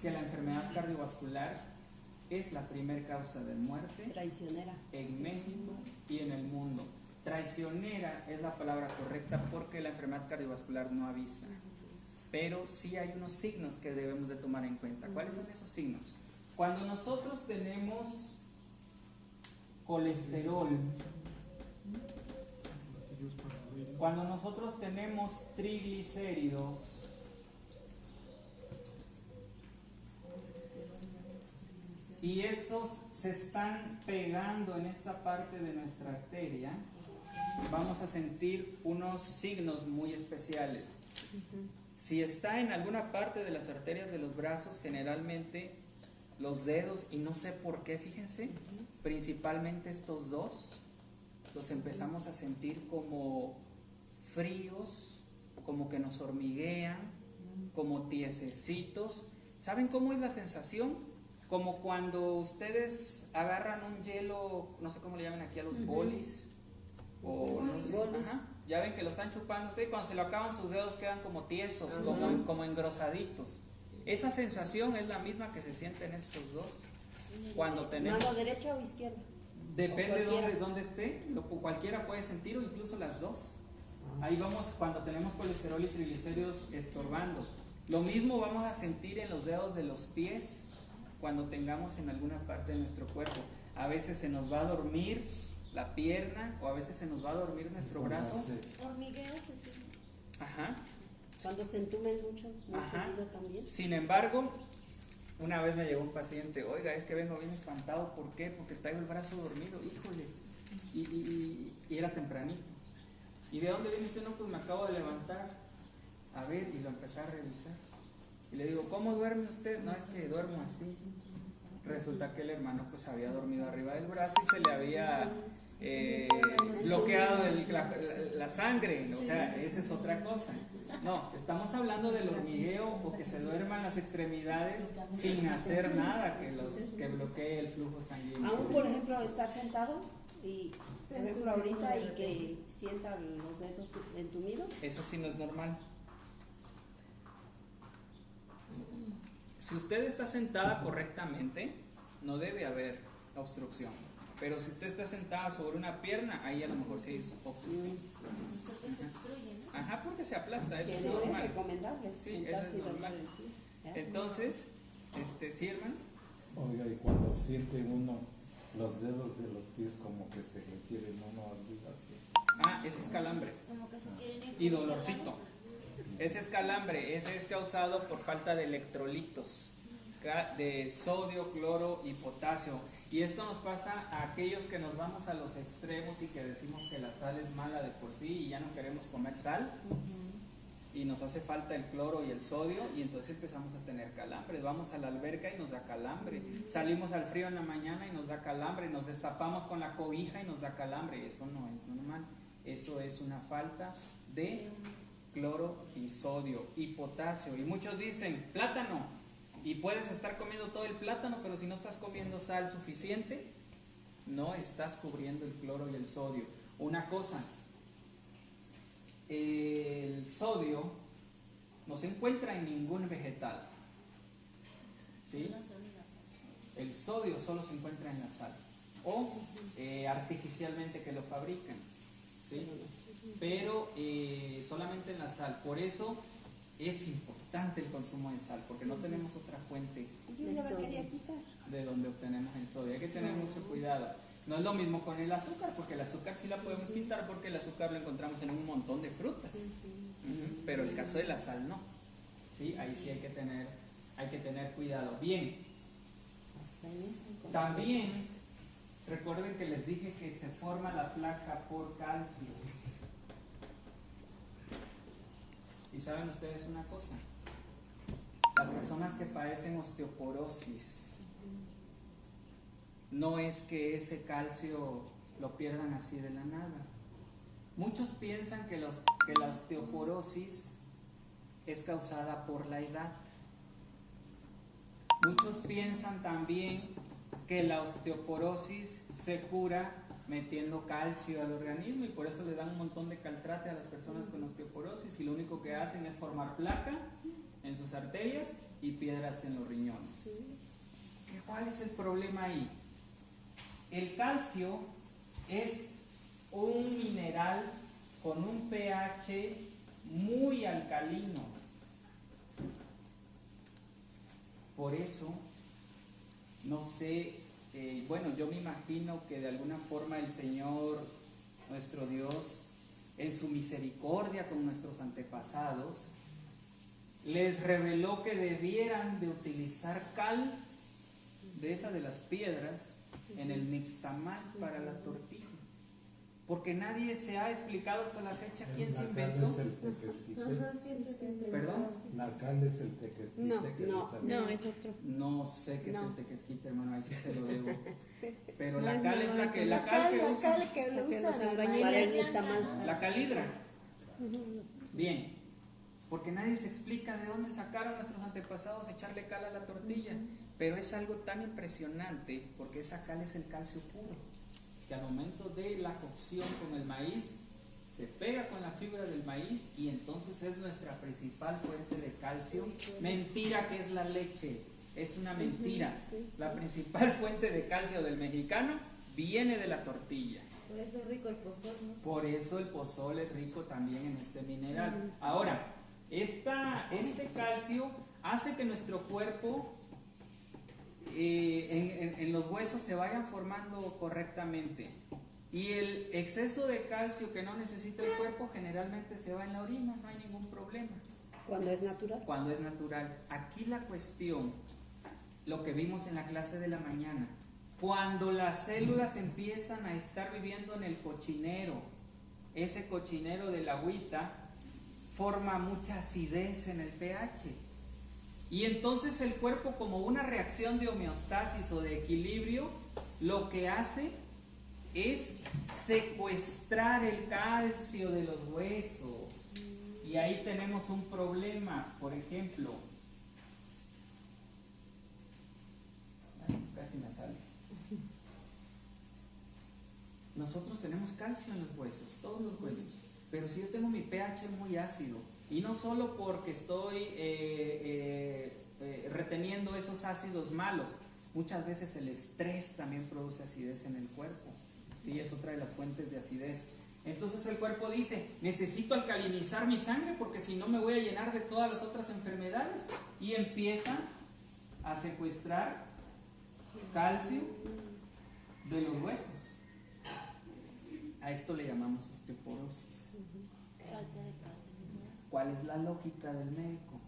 que la enfermedad cardiovascular es la primer causa de muerte traicionera en México y en el mundo. Traicionera es la palabra correcta, porque la enfermedad cardiovascular no avisa, pero sí hay unos signos que debemos de tomar en cuenta. ¿Cuáles son esos signos? Cuando nosotros tenemos colesterol, cuando nosotros tenemos triglicéridos, y esos se están pegando en esta parte de nuestra arteria, vamos a sentir unos signos muy especiales. Si está en alguna parte de las arterias de los brazos, generalmente los dedos, y no sé por qué, fíjense, principalmente estos dos, los empezamos a sentir como fríos, como que nos hormiguean, como tiesecitos. ¿Saben cómo es la sensación? Como cuando ustedes agarran un hielo, no sé cómo le llaman aquí a los bolis, o los bolis. Ya ven que lo están chupando ustedes, y cuando se lo acaban sus dedos quedan como tiesos, como engrosaditos. Esa sensación es la misma que se siente en estos dos. Cuando tenemos, ¿mano derecha o izquierda? Depende de dónde esté, cualquiera puede sentir, o incluso las dos. Ahí vamos cuando tenemos colesterol y triglicéridos estorbando. Lo mismo vamos a sentir en los dedos de los pies cuando tengamos en alguna parte de nuestro cuerpo. A veces se nos va a dormir la pierna, o a veces se nos va a dormir nuestro brazo. Hormigueos así. Ajá. Cuando se entumen mucho, muy Ajá. seguido también. Sin embargo, una vez me llegó un paciente, oiga, es que vengo bien espantado, ¿por qué? Porque traigo el brazo dormido, híjole, y era tempranito. ¿Y de dónde viene usted? No, pues me acabo de levantar, a ver, y lo empecé a revisar. Y le digo, ¿cómo duerme usted? No, es que duermo así. Resulta que el hermano pues había dormido arriba del brazo y se le había bloqueado la sangre, o sea, esa es otra cosa. No, estamos hablando del hormigueo o que se duerman las extremidades sin hacer nada que bloquee el flujo sanguíneo. Aún, por ejemplo, estar sentado y, por ejemplo, ahorita y que sienta los dedos entumidos. Eso sí no es normal. Si usted está sentada correctamente, no debe haber obstrucción. Pero si usted está sentada sobre una pierna, ahí a lo mejor sí es obstrucción. Porque se obstruye, ¿no? Ajá, porque se aplasta, eso Que es no es normal. recomendable. Sí, eso sentarse es y dormir normal. en pie. ¿Ya? Entonces, ¿sí, hermano? Oiga, y cuando siente uno los dedos de los pies como que se le quieren uno abrir así. Ah, ese es calambre. Como que se quieren ir Y dolorcito. Ese es calambre, ese es causado por falta de electrolitos, de sodio, cloro y potasio. Y esto nos pasa a aquellos que nos vamos a los extremos y que decimos que la sal es mala de por sí y ya no queremos comer sal. Y nos hace falta el cloro y el sodio y entonces empezamos a tener calambres. Vamos a la alberca y nos da calambre. Salimos al frío en la mañana y nos da calambre. Nos destapamos con la cobija y nos da calambre. Eso no es normal. Eso es una falta de cloro y sodio y potasio. Y muchos dicen, plátano. Y puedes estar comiendo todo el plátano, pero si no estás comiendo sal suficiente, no estás cubriendo el cloro y el sodio. Una cosa, el sodio no se encuentra en ningún vegetal, ¿sí? no son las otras. El sodio solo se encuentra en la sal o artificialmente que lo fabrican, ¿sí? Pero solamente en la sal. Por eso es importante el consumo de sal, porque no tenemos otra fuente Yo ya la quería quitar. de donde obtenemos el sodio. Hay que tener mucho cuidado. No es lo mismo con el azúcar, porque el azúcar sí la podemos quitar porque el azúcar lo encontramos en un montón de frutas. Pero el caso de la sal no. ¿Sí? Ahí sí hay que tener cuidado. Bien, Hasta en eso. también recuerden que les dije que se forma la placa por calcio. Y saben ustedes una cosa, las personas que padecen osteoporosis, no es que ese calcio lo pierdan así de la nada. Muchos piensan que la osteoporosis es causada por la edad. Muchos piensan también que la osteoporosis se cura metiendo calcio al organismo y por eso le dan un montón de caltrate a las personas con osteoporosis y lo único que hacen es formar placa en sus arterias y piedras en los riñones. ¿Cuál es el problema ahí? El calcio es un mineral con un pH muy alcalino. Por eso, no sé, bueno, yo me imagino que de alguna forma el Señor, nuestro Dios, en su misericordia con nuestros antepasados, les reveló que debieran de utilizar cal, de esa de las piedras, en el nixtamal para la tortilla. Porque nadie se ha explicado hasta la fecha quién se La cal inventó. es el tequesquite. ¿Perdón? La cal es el tequesquite. No, que no, le echan. No, es otro. No sé qué es No. el tequesquite, hermano, ahí sí se lo debo. Pero No, la cal no, es no, la es que, la la cal que la usan, cal que lo Porque usan los la albañiles- Para mayoría. él está mal. la calidra. Bien, porque nadie se explica de dónde sacaron nuestros antepasados echarle cal a la tortilla, pero es algo tan impresionante porque esa cal es el calcio puro, que al momento de la cocción con el maíz se pega con la fibra del maíz y entonces es nuestra principal fuente de calcio. Mentira que es la leche, es una mentira. La principal fuente de calcio del mexicano viene de la tortilla. Por eso es rico el pozol, ¿no? Por eso el pozol es rico también en este mineral. Ahora, este calcio hace que nuestro cuerpo en los huesos se vayan formando correctamente. Y el exceso de calcio que no necesita el cuerpo generalmente se va en la orina, no hay ningún problema. Cuando es natural. Cuando es natural. Aquí la cuestión, lo que vimos en la clase de la mañana, cuando las células empiezan a estar viviendo en el cochinero, ese cochinero del agüita forma mucha acidez en el pH. Y entonces el cuerpo, como una reacción de homeostasis o de equilibrio, lo que hace es secuestrar el calcio de los huesos. Y ahí tenemos un problema. Por ejemplo, casi me sale. Nosotros tenemos calcio en los huesos, todos los huesos. Pero si yo tengo mi pH muy ácido, y no solo porque estoy reteniendo esos ácidos malos, muchas veces el estrés también produce acidez en el cuerpo. ¿Sí? Es otra de las fuentes de acidez. Entonces el cuerpo dice, necesito alcalinizar mi sangre porque si no me voy a llenar de todas las otras enfermedades. Y empieza a secuestrar calcio de los huesos. A esto le llamamos osteoporosis. Falta de calcio. ¿Cuál es la lógica del médico?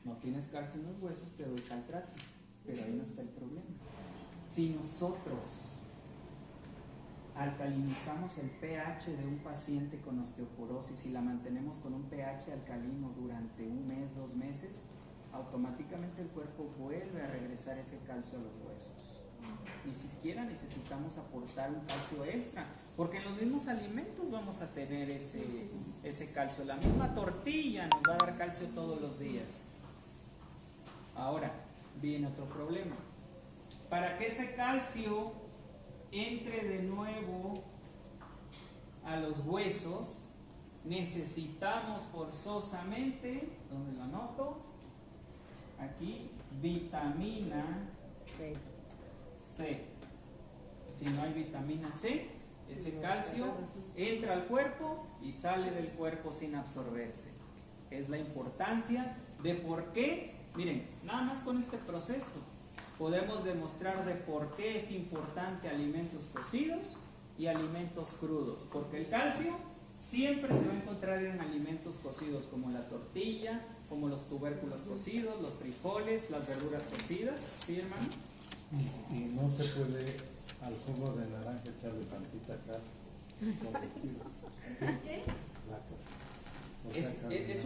No tienes calcio en los huesos, te doy caltrate, pero ahí no está el problema. Si nosotros alcalinizamos el pH de un paciente con osteoporosis y la mantenemos con un pH alcalino durante un mes, 2 meses, automáticamente el cuerpo vuelve a regresar ese calcio a los huesos. Ni siquiera necesitamos aportar un calcio extra, porque en los mismos alimentos vamos a tener ese calcio. La misma tortilla nos va a dar calcio todos los días. Ahora, viene otro problema. Para que ese calcio entre de nuevo a los huesos, necesitamos forzosamente, ¿dónde lo anoto? Aquí, vitamina Sí. C. Si no hay vitamina C, ese calcio entra al cuerpo y sale del cuerpo sin absorberse. Es la importancia de por qué, miren, nada más con este proceso podemos demostrar de por qué es importante alimentos cocidos y alimentos crudos, porque el calcio siempre se va a encontrar en alimentos cocidos como la tortilla, como los tubérculos cocidos, los frijoles, las verduras cocidas, ¿sí, hermano? Y no se puede al jugo de naranja echarle tantita acá. ¿Qué? Es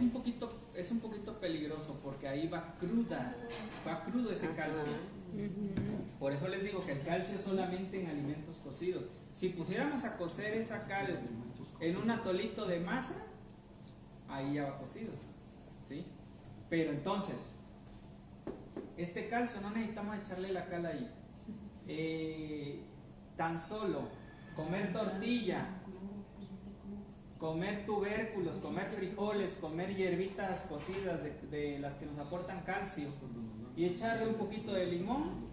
un poquito peligroso porque ahí va crudo ese calcio. Por eso les digo que el calcio es solamente en alimentos cocidos. Si pusiéramos a cocer esa cal en un atolito de masa, ahí ya va cocido, ¿sí? Pero entonces, este calcio no necesitamos echarle la cal ahí. Tan solo comer tortilla, comer tubérculos, comer frijoles, comer hierbitas cocidas de las que nos aportan calcio y echarle un poquito de limón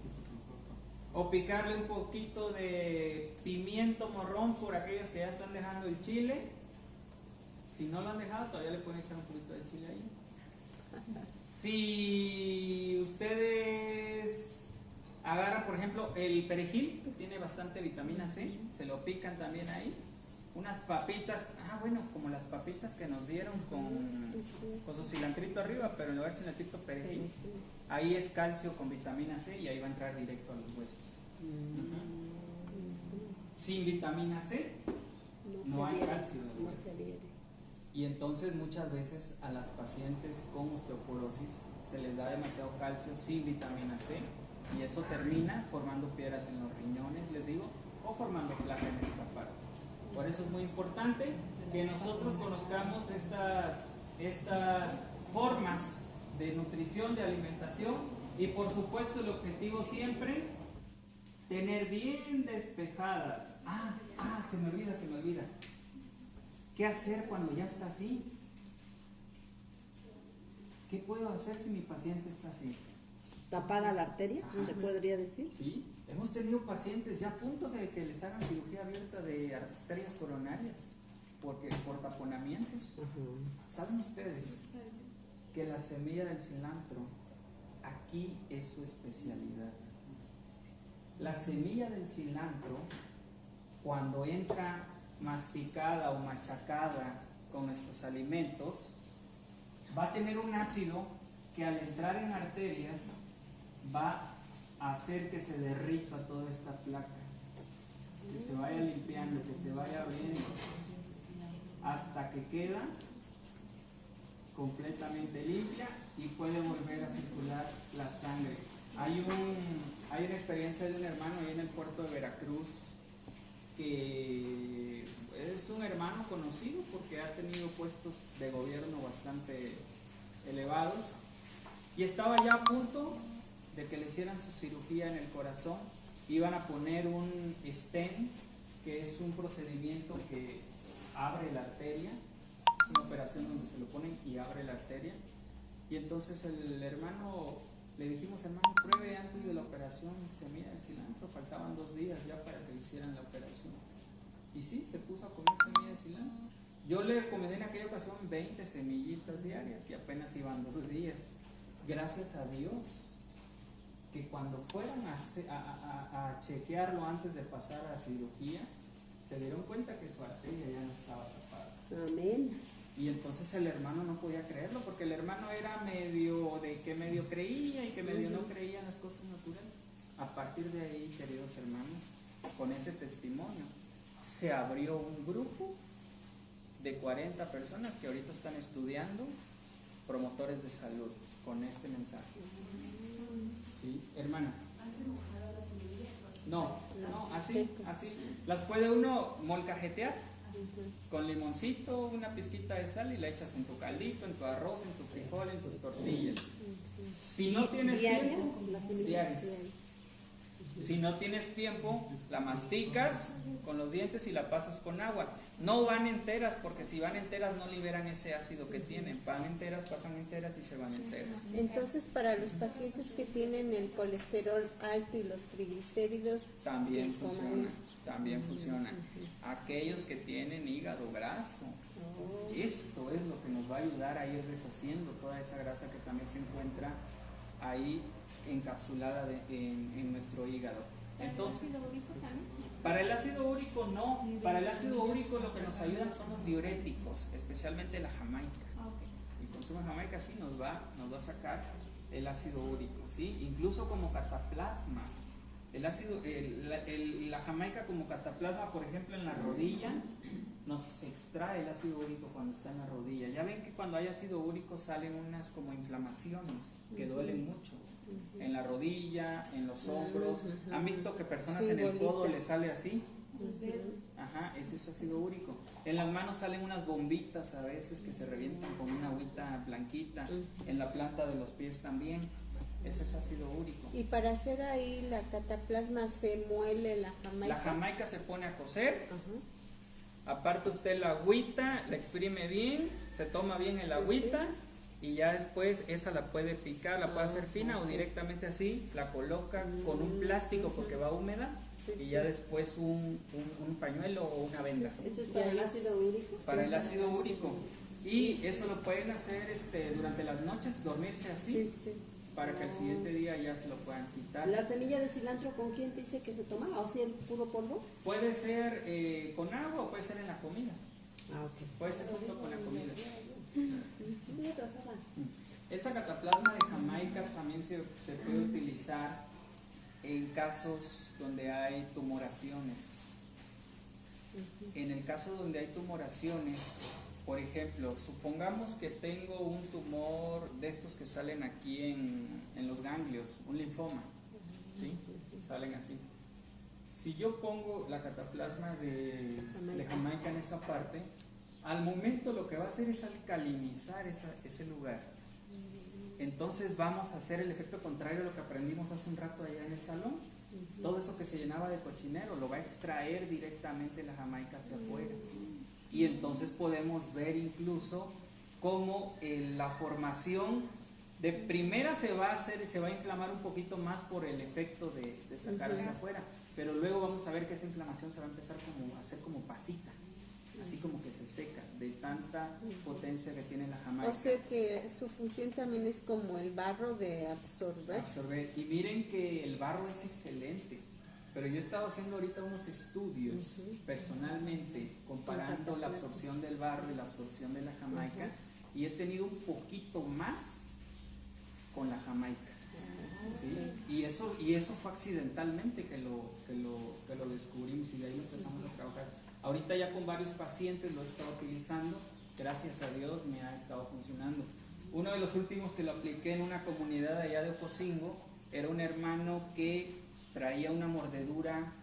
o picarle un poquito de pimiento morrón por aquellos que ya están dejando el chile. Si no lo han dejado, todavía le pueden echar un poquito de chile ahí. Si ustedes agarran, por ejemplo, el perejil, que tiene bastante vitamina C, se lo pican también ahí. Unas papitas, como las papitas que nos dieron con su cilantrito arriba, pero en lugar de cilantrito, perejil. Ahí es calcio con vitamina C y ahí va a entrar directo a los huesos. Sin vitamina C no hay calcio en los huesos. Y entonces muchas veces a las pacientes con osteoporosis se les da demasiado calcio sin vitamina C y eso termina formando piedras en los riñones, les digo, o formando placa en esta parte. Por eso es muy importante que nosotros conozcamos estas formas de nutrición, de alimentación y por supuesto el objetivo siempre, tener bien despejadas. Se me olvida. ¿Qué hacer cuando ya está así? ¿Qué puedo hacer si mi paciente está así? ¿Tapada la arteria? ¿Se podría decir? Sí, hemos tenido pacientes ya a punto de que les hagan cirugía abierta de arterias coronarias por taponamientos. ¿Saben ustedes que la semilla del cilantro aquí es su especialidad? La semilla del cilantro, cuando entra masticada o machacada con nuestros alimentos, va a tener un ácido que al entrar en arterias va a hacer que se derrita toda esta placa, que se vaya limpiando, que se vaya abriendo, hasta que queda completamente limpia y puede volver a circular la sangre. Hay una experiencia de un hermano ahí en el puerto de Veracruz, que es un hermano conocido porque ha tenido puestos de gobierno bastante elevados, y estaba ya a punto de que le hicieran su cirugía en el corazón. Iban a poner un stent, que es un procedimiento que abre la arteria, es una operación donde se lo ponen y abre la arteria. Y entonces el hermano, le dijimos, hermano, pruebe antes de la operación semilla de cilantro. Faltaban 2 días ya para que le hicieran la operación. Y sí, se puso a comer semilla de cilantro. Yo le recomendé en aquella ocasión 20 semillitas diarias y apenas iban 2 días. Gracias a Dios que cuando fueron a chequearlo antes de pasar a la cirugía, se dieron cuenta que su arteria ya no estaba tapada. Amén. Y entonces el hermano no podía creerlo, porque el hermano era medio creía y que medio no creía en las cosas naturales. A partir de ahí, queridos hermanos, con ese testimonio, se abrió un grupo de 40 personas que ahorita están estudiando promotores de salud con este mensaje. ¿Sí, hermana? No, así. Las puede uno molcajetear con limoncito, una pizquita de sal, y la echas en tu caldito, en tu arroz, en tu frijol, en tus tortillas. Si no tienes tiempo, diarias. Si no tienes tiempo, la masticas con los dientes y la pasas con agua. No van enteras, porque si van enteras no liberan ese ácido que tienen. Van enteras, pasan enteras y se van enteras. Entonces, para los pacientes que tienen el colesterol alto y los triglicéridos, También que coman funciona, esto. también funciona. Aquellos que tienen hígado graso, esto es lo que nos va a ayudar a ir deshaciendo toda esa grasa que también se encuentra ahí encapsulada en nuestro hígado. Entonces, para el ácido úrico no, para el ácido úrico lo que nos ayudan son los diuréticos, especialmente la jamaica. El consumo de jamaica sí nos va a sacar el ácido úrico, ¿sí? Incluso como cataplasma. La jamaica como cataplasma, por ejemplo, en la rodilla, nos extrae el ácido úrico cuando está en la rodilla. Ya ven que cuando hay ácido úrico salen unas como inflamaciones que duelen mucho. En la rodilla, en los hombros. ¿Han visto que personas Sí, en el codo bolitas. les sale así? Ajá, ese es ácido úrico. En las manos salen unas bombitas a veces que se revientan con una agüita blanquita. En la planta de los pies también. Eso es ácido úrico. Y para hacer ahí la cataplasma, se muele la jamaica. La jamaica se pone a cocer. Ajá. Aparte usted la agüita, la exprime bien, se toma bien el agüita. Y ya después esa la puede picar, la puede hacer fina, o directamente así, la coloca con un plástico porque va húmeda, y ya después un pañuelo o una venda. ¿Ese es para el ácido úrico? Para el ácido úrico. Y eso lo pueden hacer durante las noches, dormirse así, para que al siguiente día ya se lo puedan quitar. ¿La semilla de cilantro con quién te dice que se toma? ¿O si el puro polvo? Puede ser con agua o puede ser en la comida. Ok. Puede ser junto con la comida. Sí, trazada. Esa cataplasma de Jamaica también se puede utilizar en casos donde hay tumoraciones. En el caso donde hay tumoraciones, por ejemplo, supongamos que tengo un tumor de estos que salen aquí en los ganglios, un linfoma, ¿sí? Salen así. Si yo pongo la cataplasma de Jamaica en esa parte, al momento lo que va a hacer es alcalinizar ese lugar. Entonces vamos a hacer el efecto contrario a lo que aprendimos hace un rato allá en el salón. Todo eso que se llenaba de cochinero lo va a extraer directamente la jamaica hacia afuera. Y entonces podemos ver incluso cómo la formación de primera se va a inflamar un poquito más por el efecto de sacar hacia afuera. Pero luego vamos a ver que esa inflamación se va a empezar a hacer como pasita. Así como que se seca de tanta potencia que tiene la jamaica. O sea que su función también es como el barro de absorber. Y miren que el barro es excelente, pero yo he estado haciendo ahorita unos estudios personalmente comparando la absorción del barro y la absorción de la jamaica, y he tenido un poquito más con la jamaica. ¿Sí? Y eso fue accidentalmente que lo descubrimos y de ahí lo empezamos a trabajar. Ahorita ya con varios pacientes lo he estado utilizando, gracias a Dios me ha estado funcionando. Uno de los últimos que lo apliqué en una comunidad allá de Ocosingo era un hermano que traía una mordedura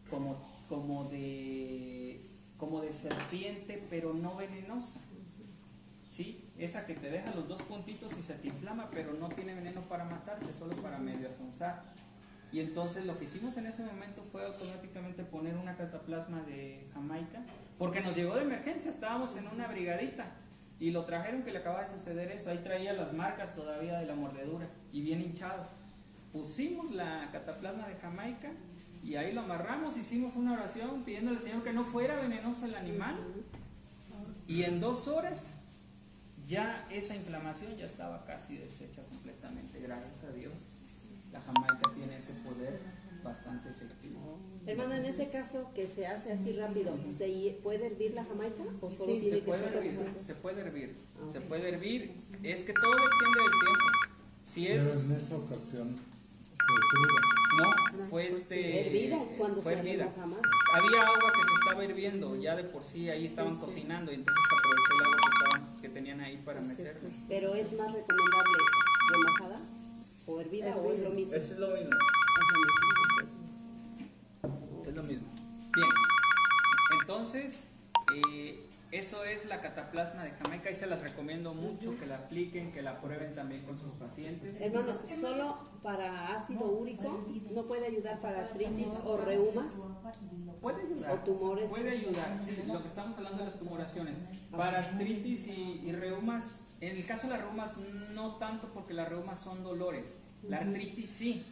como de serpiente, pero no venenosa. ¿Sí? Esa que te deja los 2 puntitos y se te inflama, pero no tiene veneno para matarte, solo para medio asonzar. Y entonces lo que hicimos en ese momento fue automáticamente poner una cataplasma de Jamaica, porque nos llegó de emergencia, estábamos en una brigadita y lo trajeron que le acaba de suceder eso, ahí traía las marcas todavía de la mordedura y bien hinchado. Pusimos la cataplasma de Jamaica y ahí lo amarramos, hicimos una oración pidiéndole al Señor que no fuera venenoso el animal y en 2 horas ya esa inflamación ya estaba casi deshecha completamente, gracias a Dios. La jamaica tiene ese poder bastante efectivo. Hermano, en ese caso que se hace así rápido, ¿se puede hervir la jamaica o solo Sí, tiene se que puede ser hervir, caliente? se puede hervir, Ok. se puede hervir. Es que todo depende del tiempo. Si es, Pero en esa ocasión fue cruda. no, fue Hervida es cuando fue se hace hervida. la jamaica. Había agua que se estaba hirviendo, ya de por sí ahí estaban cocinando y entonces se aprovechó el agua que tenían ahí para meterlo. Pero es más recomendable remojada o hervida o es lo mismo. Eso es lo mismo. Es lo mismo. Bien. Entonces, eso es la cataplasma de Jamaica y se las recomiendo mucho que la apliquen, que la prueben también con sus pacientes. Hermano, solo para ácido úrico, ¿no puede ayudar para artritis o reumas Puede ayudar. o tumores? Puede ayudar, sí, lo que estamos hablando de las tumoraciones. Para artritis y reumas, en el caso de las reumas no tanto porque las reumas son dolores. La artritis sí,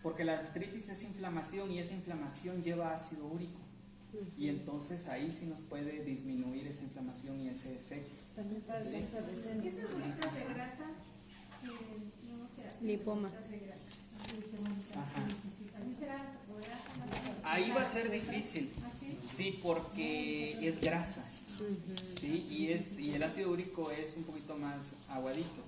porque la artritis es inflamación y esa inflamación lleva ácido úrico. Y entonces ahí sí nos puede disminuir esa inflamación y ese efecto. También para el cáncer de seno. Esas bolitas de grasa no se hacen. Lipoma. Bolitas de grasa. Así dije, bolitas, Ajá. a mí será, se podrá tomar. Ahí va a ser difícil, ¿Así? sí, porque es grasa, ¿sí? Y el ácido úrico es un poquito más aguadito,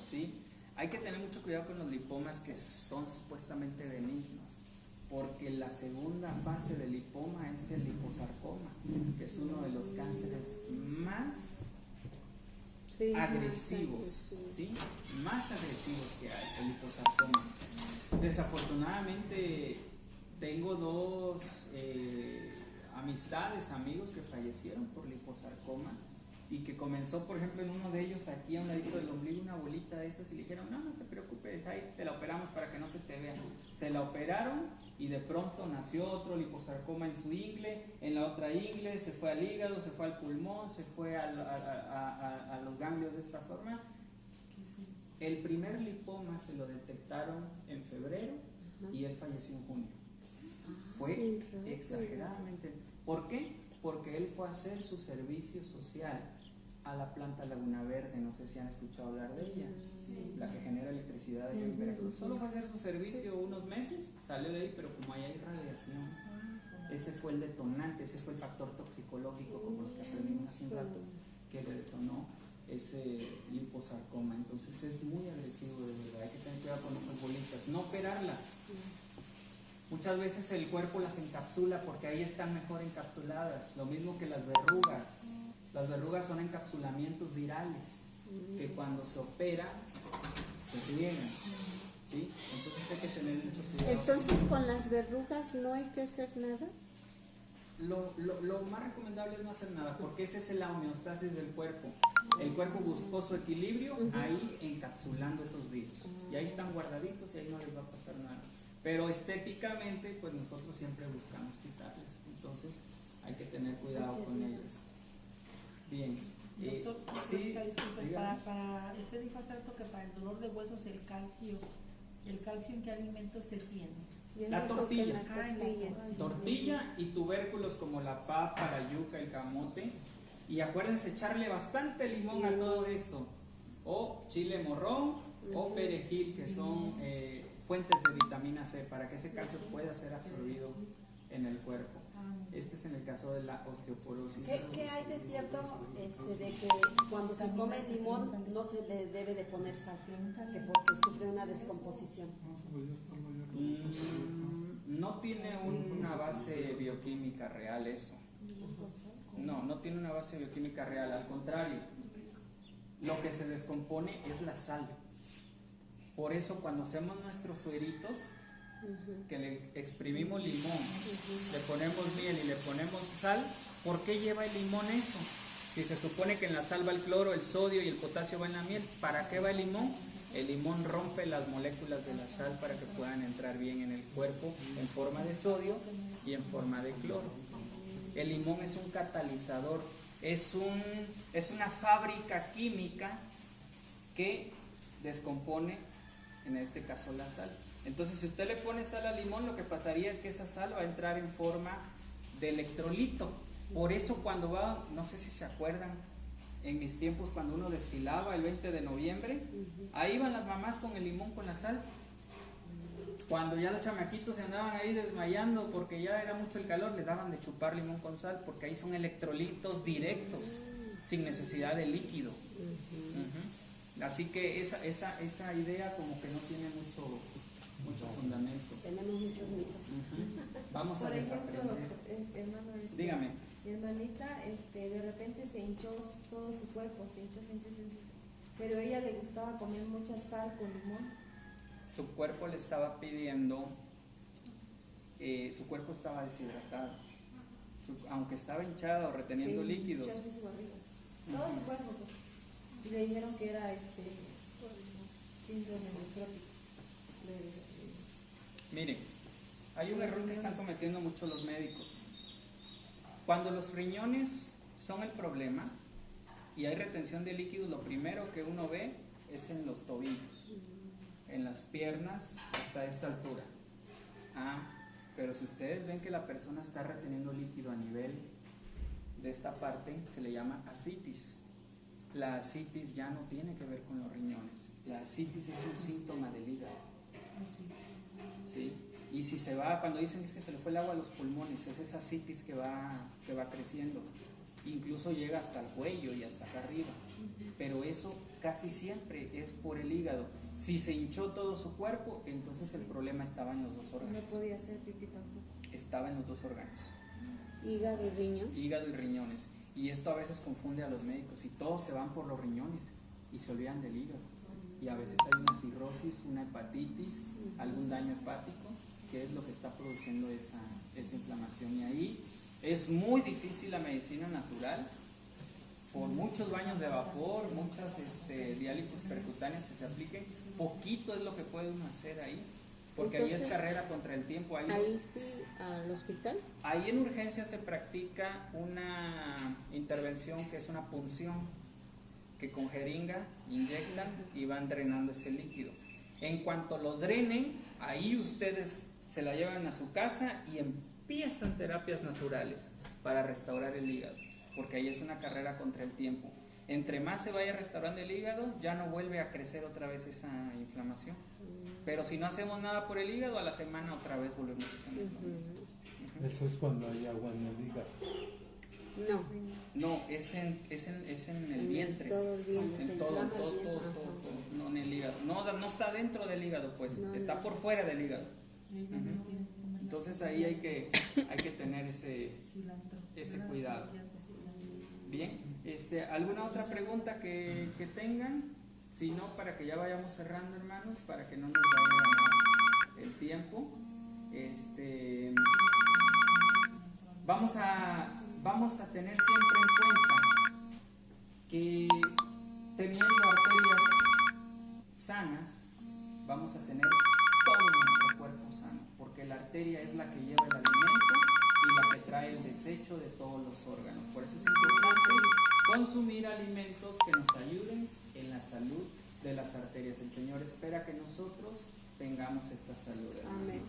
¿sí? Hay que tener mucho cuidado con los lipomas que son supuestamente benignos, porque la segunda fase del lipoma es el liposarcoma, que es uno de los cánceres más Sí, agresivos, ¿sí? Más agresivos que hay, el liposarcoma. Desafortunadamente tengo 2 amistades, amigos que fallecieron por liposarcoma y que comenzó, por ejemplo, en uno de ellos aquí a un ladito del ombligo una bolita de esas y le dijeron, no te preocupes, ahí te la operamos para que no se te vea. Se la operaron y de pronto nació otro liposarcoma en su ingle, en la otra ingle, se fue al hígado, se fue al pulmón, se fue a los ganglios de esta forma. El primer lipoma se lo detectaron en febrero y él falleció en junio. Fue exageradamente. ¿Por qué? Porque él fue a hacer su servicio social a la planta Laguna Verde, no sé si han escuchado hablar de ella, la que genera electricidad allá en Veracruz. Solo fue a hacer su servicio unos meses, salió de ahí, pero como ahí hay radiación, ese fue el detonante, ese fue el factor toxicológico, como los que aprendimos hace un rato, que le detonó ese liposarcoma. Entonces es muy agresivo, de verdad, hay que tener cuidado con esas bolitas, no operarlas. Muchas veces el cuerpo las encapsula porque ahí están mejor encapsuladas, lo mismo que las verrugas. Las verrugas son encapsulamientos virales que cuando se opera se riegan, ¿sí? Entonces hay que tener mucho cuidado. Entonces, con las verrugas no hay que hacer nada. Lo más recomendable es no hacer nada, porque esa es la homeostasis del cuerpo. El cuerpo buscó su equilibrio ahí encapsulando esos virus. Y ahí están guardaditos y ahí no les va a pasar nada. Pero estéticamente, pues nosotros siempre buscamos quitarles. Entonces hay que tener cuidado con ellas. Bien. Doctor, Sí, disculpe, dígame. usted dijo hace rato que para el dolor de huesos el calcio ¿en qué alimentos se tiene? La tortilla. Tortilla. Tortilla y tubérculos como la papa, la yuca, el camote. Y acuérdense echarle bastante limón a todo eso. O chile morrón o perejil, que son fuentes de vitamina C para que ese calcio pueda ser absorbido en el cuerpo. Este es en el caso de la osteoporosis. ¿Qué hay de cierto de que cuando se come limón no se le debe de poner sal? Que porque sufre una descomposición. No tiene una base bioquímica real eso. No tiene una base bioquímica real, al contrario. Lo que se descompone es la sal. Por eso cuando hacemos nuestros sueritos, que le exprimimos limón, le ponemos miel y le ponemos sal, ¿por qué lleva el limón eso? Si se supone que en la sal va el cloro, el sodio y el potasio va en la miel, ¿para qué va el limón? El limón rompe las moléculas de la sal para que puedan entrar bien en el cuerpo en forma de sodio y en forma de cloro. El limón es un catalizador, es una fábrica química que descompone, en este caso, la sal. Entonces, si usted le pone sal al limón, lo que pasaría es que esa sal va a entrar en forma de electrolito. Por eso cuando va, no sé si se acuerdan, en mis tiempos cuando uno desfilaba el 20 de noviembre, ahí iban las mamás con el limón con la sal. Cuando ya los chamaquitos se andaban ahí desmayando porque ya era mucho el calor, le daban de chupar limón con sal, porque ahí son electrolitos directos, sin necesidad de líquido. Así que esa idea como que no tiene mucho fundamento. Tenemos muchos mitos. Vamos a Por ejemplo, desaprender. hermano, Dígame. mi hermanita de repente se hinchó todo su cuerpo, se hinchó. Pero a ella le gustaba comer mucha sal con limón. Su cuerpo le estaba pidiendo, su cuerpo estaba deshidratado. Aunque estaba hinchada o reteniendo líquidos. Hinchó su barriga. Todo su cuerpo. Pues. Y le dijeron que era síndrome nefrótico. Miren, hay un error que están cometiendo muchos los médicos. Cuando los riñones son el problema y hay retención de líquidos, lo primero que uno ve es en los tobillos, en las piernas hasta esta altura. Pero si ustedes ven que la persona está reteniendo líquido a nivel de esta parte, se le llama ascitis. La ascitis ya no tiene que ver con los riñones. La ascitis es un síntoma del hígado. ¿Sí? Y si se va, cuando dicen es que se le fue el agua a los pulmones, es esa ascitis que va creciendo. Incluso llega hasta el cuello y hasta acá arriba. Pero eso casi siempre es por el hígado. Si se hinchó todo su cuerpo, entonces el problema estaba en los dos órganos. No podía hacer pipí tampoco. Estaba en los dos órganos. Hígado y riñón. Hígado y riñones. Y esto a veces confunde a los médicos y todos se van por los riñones y se olvidan del hígado. Y a veces hay una cirrosis, una hepatitis, algún daño hepático, que es lo que está produciendo esa inflamación. Y ahí es muy difícil la medicina natural, por muchos baños de vapor, muchas diálisis percutáneas que se apliquen, poquito es lo que puede uno hacer ahí, porque entonces, ahí es carrera contra el tiempo. Ahí sí, al hospital. Ahí en urgencia se practica una intervención que es una punción, que con jeringa inyectan y van drenando ese líquido. En cuanto lo drenen, ahí ustedes se la llevan a su casa y empiezan terapias naturales para restaurar el hígado, porque ahí es una carrera contra el tiempo. Entre más se vaya restaurando el hígado, ya no vuelve a crecer otra vez esa inflamación. Pero si no hacemos nada por el hígado, a la semana otra vez volvemos a tener. Eso es cuando hay agua en el hígado. No, es en el vientre. Todo el vientre. En todo, no en el hígado. No está dentro del hígado, pues, está por fuera del hígado. Entonces ahí hay que tener ese cuidado. Bien, ¿alguna otra pregunta que tengan? Si no, para que ya vayamos cerrando, hermanos, para que no nos vaya a ganar el tiempo. Vamos a tener siempre en cuenta que teniendo arterias sanas, vamos a tener todo nuestro cuerpo sano, porque la arteria es la que lleva el alimento y la que trae el desecho de todos los órganos. Por eso es importante consumir alimentos que nos ayuden en la salud de las arterias. El Señor espera que nosotros tengamos esta salud. Amén.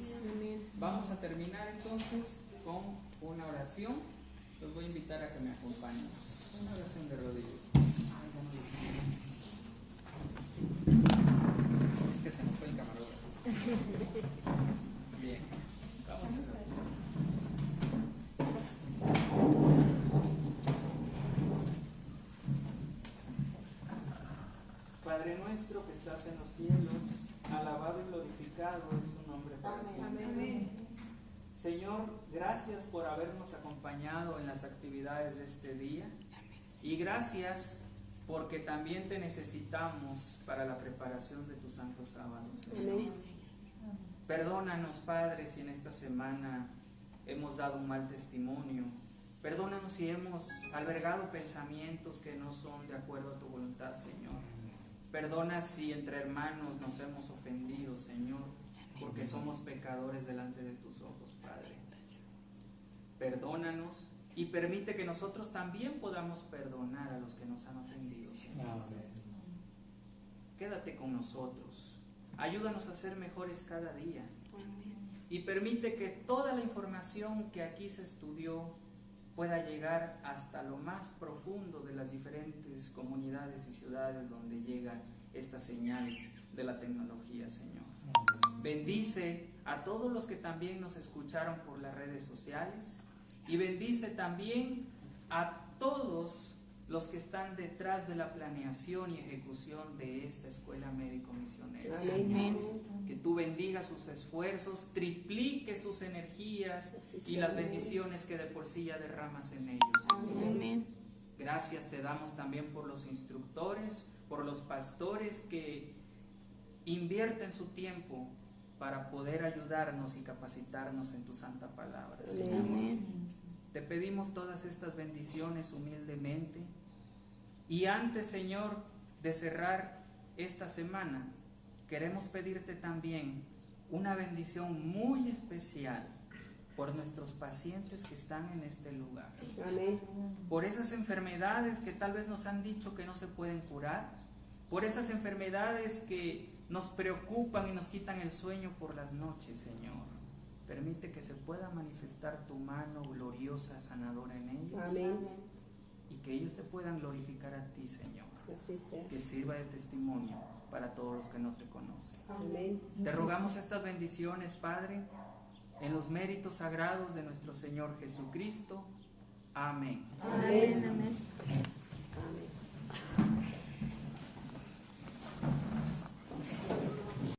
Vamos a terminar entonces con una oración. Los voy a invitar a que me acompañen. Una oración de rodillas. Es que se nos fue el camarógrafo. Bien, vamos a ver. Padre nuestro que estás en los cielos, alabado y glorificado es tu nombre para siempre. Amén. Señor, gracias por habernos acompañado en las actividades de este día y gracias porque también te necesitamos para la preparación de tu santo sábado, Señor. Perdónanos, Padre, si en esta semana hemos dado un mal testimonio. Perdónanos si hemos albergado pensamientos que no son de acuerdo a tu voluntad, Señor. Perdona si entre hermanos nos hemos ofendido, Señor, porque somos pecadores delante de tus ojos, Padre. Perdónanos y permite que nosotros también podamos perdonar a los que nos han ofendido, Señor. Quédate con nosotros. Ayúdanos a ser mejores cada día. Y permite que toda la información que aquí se estudió pueda llegar hasta lo más profundo de las diferentes comunidades y ciudades donde llega esta señal de la tecnología, Señor. Bendice a todos los que también nos escucharon por las redes sociales y bendice también a todos los que están detrás de la planeación y ejecución de esta escuela médico-misionera. Amén. Que tú bendigas sus esfuerzos, triplique sus energías y las bendiciones que de por sí ya derramas en ellos. Amén. Gracias te damos también por los instructores, por los pastores que invierten su tiempo para poder ayudarnos y capacitarnos en tu santa palabra, Señor. Te pedimos todas estas bendiciones humildemente. Y antes, Señor, de cerrar esta semana, queremos pedirte también una bendición muy especial por nuestros pacientes que están en este lugar. Amén. Por esas enfermedades que tal vez nos han dicho que no se pueden curar, por esas enfermedades que nos preocupan y nos quitan el sueño por las noches, Señor. Permite que se pueda manifestar tu mano gloriosa, sanadora en ellos. Amén. Y que ellos te puedan glorificar a ti, Señor. Así sea. Que sirva de testimonio para todos los que no te conocen. Amén. Te rogamos estas bendiciones, Padre, en los méritos sagrados de nuestro Señor Jesucristo. Amén. Amén. Amén.